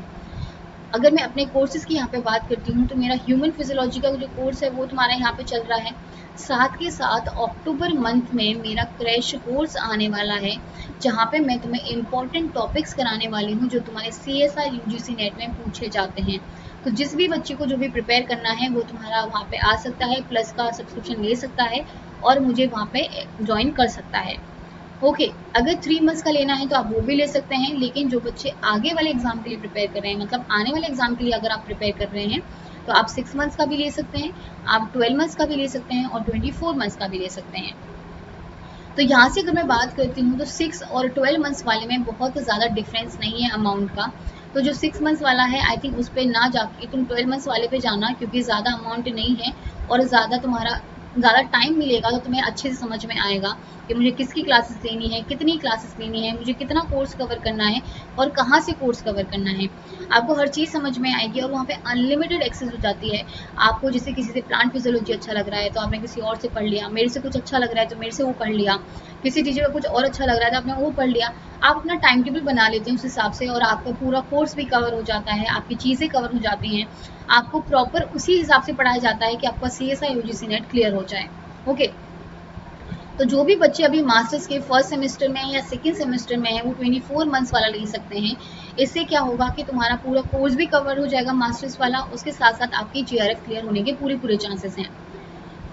अगर मैं अपने कोर्सेज़ की यहाँ पे बात करती हूँ तो मेरा ह्यूमन फिजियोलॉजी का जो कोर्स है वो तुम्हारा यहाँ पे चल रहा है। साथ के साथ अक्टूबर मंथ में मेरा क्रैश कोर्स आने वाला है जहाँ पे मैं तुम्हें इम्पॉर्टेंट टॉपिक्स कराने वाली हूँ जो तुम्हारे CSI UGC नेट में पूछे जाते हैं। तो जिस भी बच्चे को जो भी प्रिपेयर करना है वो तुम्हारा वहाँ पे आ सकता है, प्लस का सब्सक्रिप्शन ले सकता है और मुझे वहाँ पे ज्वाइन कर सकता है। ओके, अगर 3 मंथ्स का लेना है तो आप वो भी ले सकते हैं, लेकिन जो बच्चे आगे वाले एग्जाम के लिए प्रिपेयर कर रहे हैं, मतलब आने वाले एग्जाम के लिए अगर आप प्रिपेयर कर रहे हैं तो आप 6 मंथ्स का भी ले सकते हैं, आप 12 मंथ्स का भी ले सकते हैं और 24 मंथ्स का भी ले सकते हैं। तो यहाँ से अगर मैं बात करती हूँ तो 6 और 12 मंथ्स वाले में बहुत ज़्यादा डिफरेंस नहीं है अमाउंट का। तो जो 6 मंथ्स वाला है आई थिंक उस पर ना जाके तुम 12 मंथ्स वाले पे जाना, क्योंकि ज़्यादा अमाउंट नहीं है और ज़्यादा तुम्हारा ज़्यादा टाइम मिलेगा तो तुम्हें अच्छे से समझ में आएगा कि मुझे किसकी क्लासेस लेनी है, कितनी क्लासेस लेनी है, मुझे कितना कोर्स कवर करना है और कहाँ से कोर्स कवर करना है। आपको हर चीज़ समझ में आएगी और वहाँ पे अनलिमिटेड एक्सेस हो जाती है। आपको जैसे किसी से प्लांट फिजियोलॉजी अच्छा लग रहा है तो आपने किसी और से पढ़ लिया, मेरे से कुछ अच्छा लग रहा है तो मेरे से वो पढ़ लिया, किसी टीचर का कुछ और अच्छा लग रहा है तो आपने वो पढ़ लिया। आप अपना टाइम टेबल बना लेते हैं उस हिसाब से और आपका पूरा कोर्स भी कवर हो जाता है, आपकी चीज़ें कवर हो जाती हैं, आपको प्रॉपर उसी हिसाब से पढ़ाया जाता है कि आपका CSI UGC नेट क्लियर हो जाए। ओके, तो जो भी बच्चे अभी मास्टर्स के फर्स्ट सेमेस्टर में या सेकेंड सेमेस्टर में है वो 24 मंथ्स वाला ले सकते हैं। इससे क्या होगा कि तुम्हारा पूरा कोर्स भी कवर हो जाएगा मास्टर्स वाला, उसके साथ साथ आपकी GRF क्लियर होने के पूरे चांसेस हैं।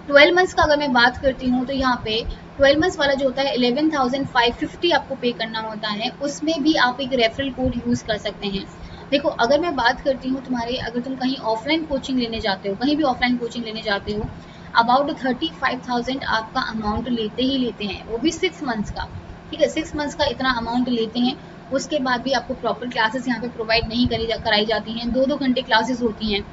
12 मंथ्स का अगर मैं बात करती हूँ तो यहाँ पे 12 मंथ्स वाला जो होता है 11,550 आपको पे करना होता है। उसमें भी आप एक रेफरल कोड यूज़ कर सकते हैं। देखो, अगर मैं बात करती हूँ तुम्हारे, अगर तुम कहीं ऑफलाइन कोचिंग लेने जाते हो, कहीं भी ऑफलाइन कोचिंग लेने जाते हो, अबाउट 35,000 आपका अमाउंट लेते ही लेते हैं, वो भी 6 मंथ्स का। ठीक है, 6 मंथ्स का इतना अमाउंट लेते हैं। उसके बाद भी आपको प्रॉपर क्लासेस यहाँ पे प्रोवाइड नहीं कराई जाती हैं, 2-2 घंटे क्लासेस होती हैं।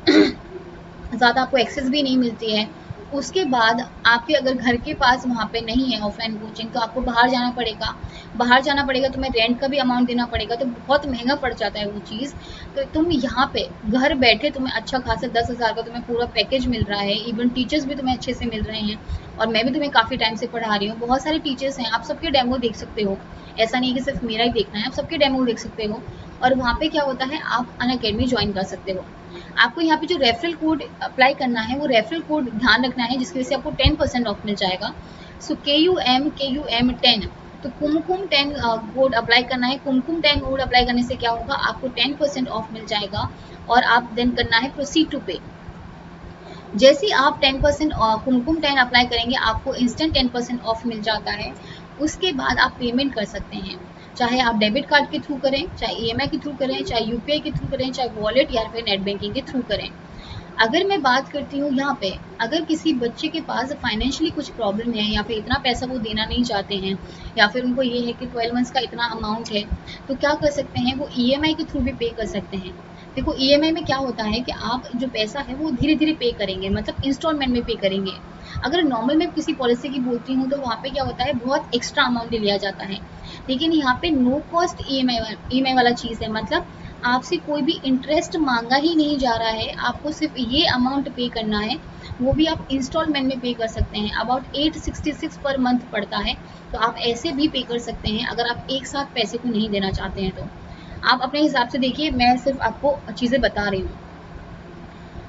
ज़्यादा आपको एक्सेस भी नहीं मिलती है। उसके बाद आपके अगर घर के पास वहाँ पे नहीं है ऑफलाइन कोचिंग तो आपको बाहर जाना पड़ेगा। बाहर जाना पड़ेगा, तुम्हें रेंट का भी अमाउंट देना पड़ेगा, तो बहुत महंगा पड़ जाता है वो चीज़। तो तुम यहाँ पे घर बैठे तुम्हें अच्छा खासा 10,000 का तुम्हें पूरा पैकेज मिल रहा है, इवन टीचर्स भी तुम्हें अच्छे से मिल रहे हैं। और मैं भी तुम्हें काफ़ी टाइम से पढ़ा रही हूँ, बहुत सारे टीचर्स हैं, आप सबके डेमो देख सकते हो। ऐसा नहीं कि सिर्फ मेरा ही देखना है, आप सबके डेमो देख सकते हो। और वहाँ पे क्या होता है, आप अनअकैडमी ज्वाइन कर सकते हो। आपको यहाँ पे जो रेफरल कोड अप्लाई करना है वो रेफरल कोड ध्यान रखना है, जिसकी वजह से आपको 10% ऑफ मिल जाएगा। सो KUM 10, तो कुमकुम 10 कोड अप्लाई करना है। कुमकुम 10 कोड अप्लाई करने से क्या होगा, आपको 10% ऑफ मिल जाएगा और आप देन करना है प्रोसीड टू पे। जैसे ही आप 10% कुमकुम 10 अप्लाई करेंगे आपको इंस्टेंट 10% ऑफ मिल जाता है। उसके बाद आप पेमेंट कर सकते हैं, चाहे आप डेबिट कार्ड के थ्रू करें, चाहे EMI के थ्रू करें, चाहे UPI के थ्रू करें, चाहे वॉलेट या फिर नेट बैंकिंग के थ्रू करें। अगर मैं बात करती हूँ यहाँ पे, अगर किसी बच्चे के पास फाइनेंशियली कुछ प्रॉब्लम है या फिर इतना पैसा वो देना नहीं चाहते हैं, या फिर उनको ये है कि 12 मंथ्स का इतना अमाउंट है, तो क्या कर सकते हैं, वो EMI के थ्रू भी पे कर सकते हैं। देखो, EMI में क्या होता है कि आप जो पैसा है वो धीरे धीरे पे करेंगे, मतलब इंस्टॉलमेंट में पे करेंगे। अगर नॉर्मल में किसी पॉलिसी की बोलती हूँ तो वहाँ पे क्या होता है, बहुत एक्स्ट्रा अमाउंट लिया जाता है। लेकिन यहाँ पे नो कॉस्ट EMI वाला चीज़ है, मतलब आपसे कोई भी इंटरेस्ट मांगा ही नहीं जा रहा है, आपको सिर्फ ये अमाउंट पे करना है, वो भी आप इंस्टॉलमेंट में पे कर सकते हैं। अबाउट 866 पर मंथ पड़ता है, तो आप ऐसे भी पे कर सकते हैं अगर आप एक साथ पैसे को नहीं देना चाहते हैं। तो आप अपने हिसाब से देखिए, मैं सिर्फ आपको चीज़ें बता रही हूँ।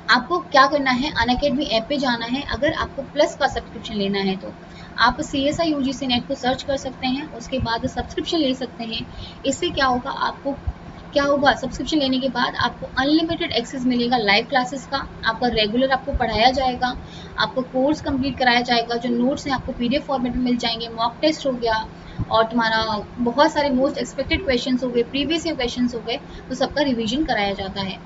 आपको क्या करना है, अनअकैडमी ऐप पे जाना है। अगर आपको प्लस का सब्सक्रिप्शन लेना है तो आप CSI UGC नेट को सर्च कर सकते हैं, उसके बाद सब्सक्रिप्शन ले सकते हैं। इससे क्या होगा, सब्सक्रिप्शन लेने के बाद आपको अनलिमिटेड एक्सेस मिलेगा लाइव क्लासेस का, आपका रेगुलर आपको पढ़ाया जाएगा, आपको कोर्स कंप्लीट कराया जाएगा, जो नोट्स हैं आपको PDF फॉर्मेट में मिल जाएंगे, मॉक टेस्ट हो गया और तुम्हारा बहुत सारे मोस्ट एक्सपेक्टेड क्वेश्चंस हो गए, प्रीवियस ईयर क्वेश्चंस हो गए, तो सबका रिवीजन कराया जाता है।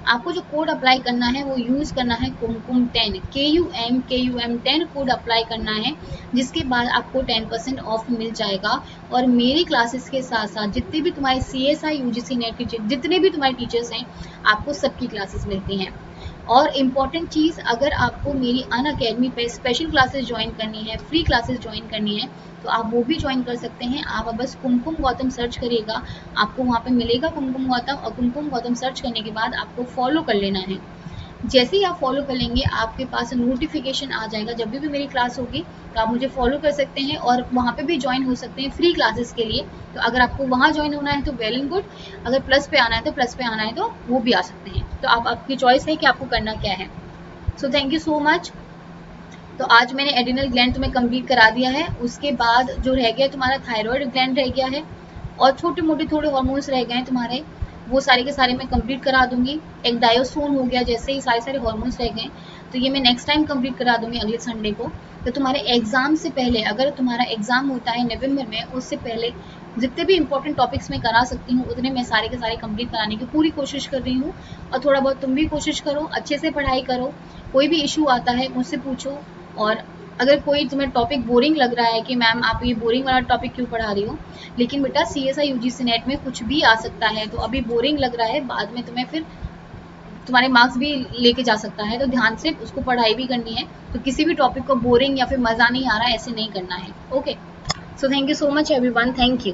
आपको जो कोड अप्लाई करना है वो यूज़ करना है कुमकुम 10, KUM 10 कोड अप्लाई करना है, जिसके बाद आपको 10% ऑफ मिल जाएगा। और मेरी क्लासेस के साथ साथ जितने भी तुम्हारे CSI UGC नेट के जितने भी तुम्हारे टीचर्स हैं, आपको सबकी क्लासेस मिलती हैं। और इम्पॉर्टेंट चीज़, अगर आपको मेरी अनअकैडमी पे स्पेशल क्लासेस ज्वाइन करनी है, फ्री क्लासेस ज्वाइन करनी है, तो आप वो भी ज्वाइन कर सकते हैं। आप बस कुमकुम गौतम सर्च करिएगा, आपको वहाँ पे मिलेगा कुमकुम गौतम, और कुमकुम गौतम सर्च करने के बाद आपको फॉलो कर लेना है। जैसे ही आप फॉलो कर लेंगे, आपके पास नोटिफिकेशन आ जाएगा, जब भी मेरी क्लास होगी तो आप मुझे फॉलो कर सकते हैं और वहाँ पे भी ज्वाइन हो सकते हैं फ्री क्लासेस के लिए। तो अगर आपको वहाँ ज्वाइन होना है तो वेल एंड गुड, अगर प्लस पे आना है तो प्लस पे आना है तो वो भी आ सकते हैं। तो आप आपकी चॉइस है कि आपको करना क्या है। So thank you so much. तो आज मैंने एड्रिनल ग्लैंड तुम्हें कंप्लीट करा दिया है। उसके बाद जो रह गया तुम्हारा थायराइड ग्लैंड रह गया है, और छोटे मोटे थोड़े हॉर्मोन्स रह गए हैं तुम्हारे, वो सारे के सारे मैं कंप्लीट करा दूंगी। एक डायोस्टोन हो गया, जैसे ही सारे सारे हॉर्मोन्स रह गए, तो ये मैं नेक्स्ट टाइम कंप्लीट करा दूंगी अगले संडे को। तो तुम्हारे एग्जाम से पहले, अगर तुम्हारा एग्जाम होता है नवंबर में, उससे पहले जितने भी इंपॉर्टेंट टॉपिक्स मैं करा सकती हूँ उतने मैं सारे के सारे कंप्लीट कराने की पूरी कोशिश कर रही हूँ। और थोड़ा बहुत तुम भी कोशिश करो, अच्छे से पढ़ाई करो, कोई भी इशू आता है मुझसे पूछो। और अगर कोई तुम्हें टॉपिक बोरिंग लग रहा है कि मैम आप ये बोरिंग वाला टॉपिक क्यों पढ़ा रही हो, लेकिन बेटा CSI UGC नेट में कुछ भी आ सकता है, तो अभी बोरिंग लग रहा है, बाद में तुम्हें फिर तुम्हारे मार्क्स भी लेके जा सकता है, तो ध्यान से उसको पढ़ाई भी करनी है। तो किसी भी टॉपिक को बोरिंग या फिर मज़ा नहीं आ रहा है ऐसे नहीं करना है। Okay, so thank you so much everyone, thank you.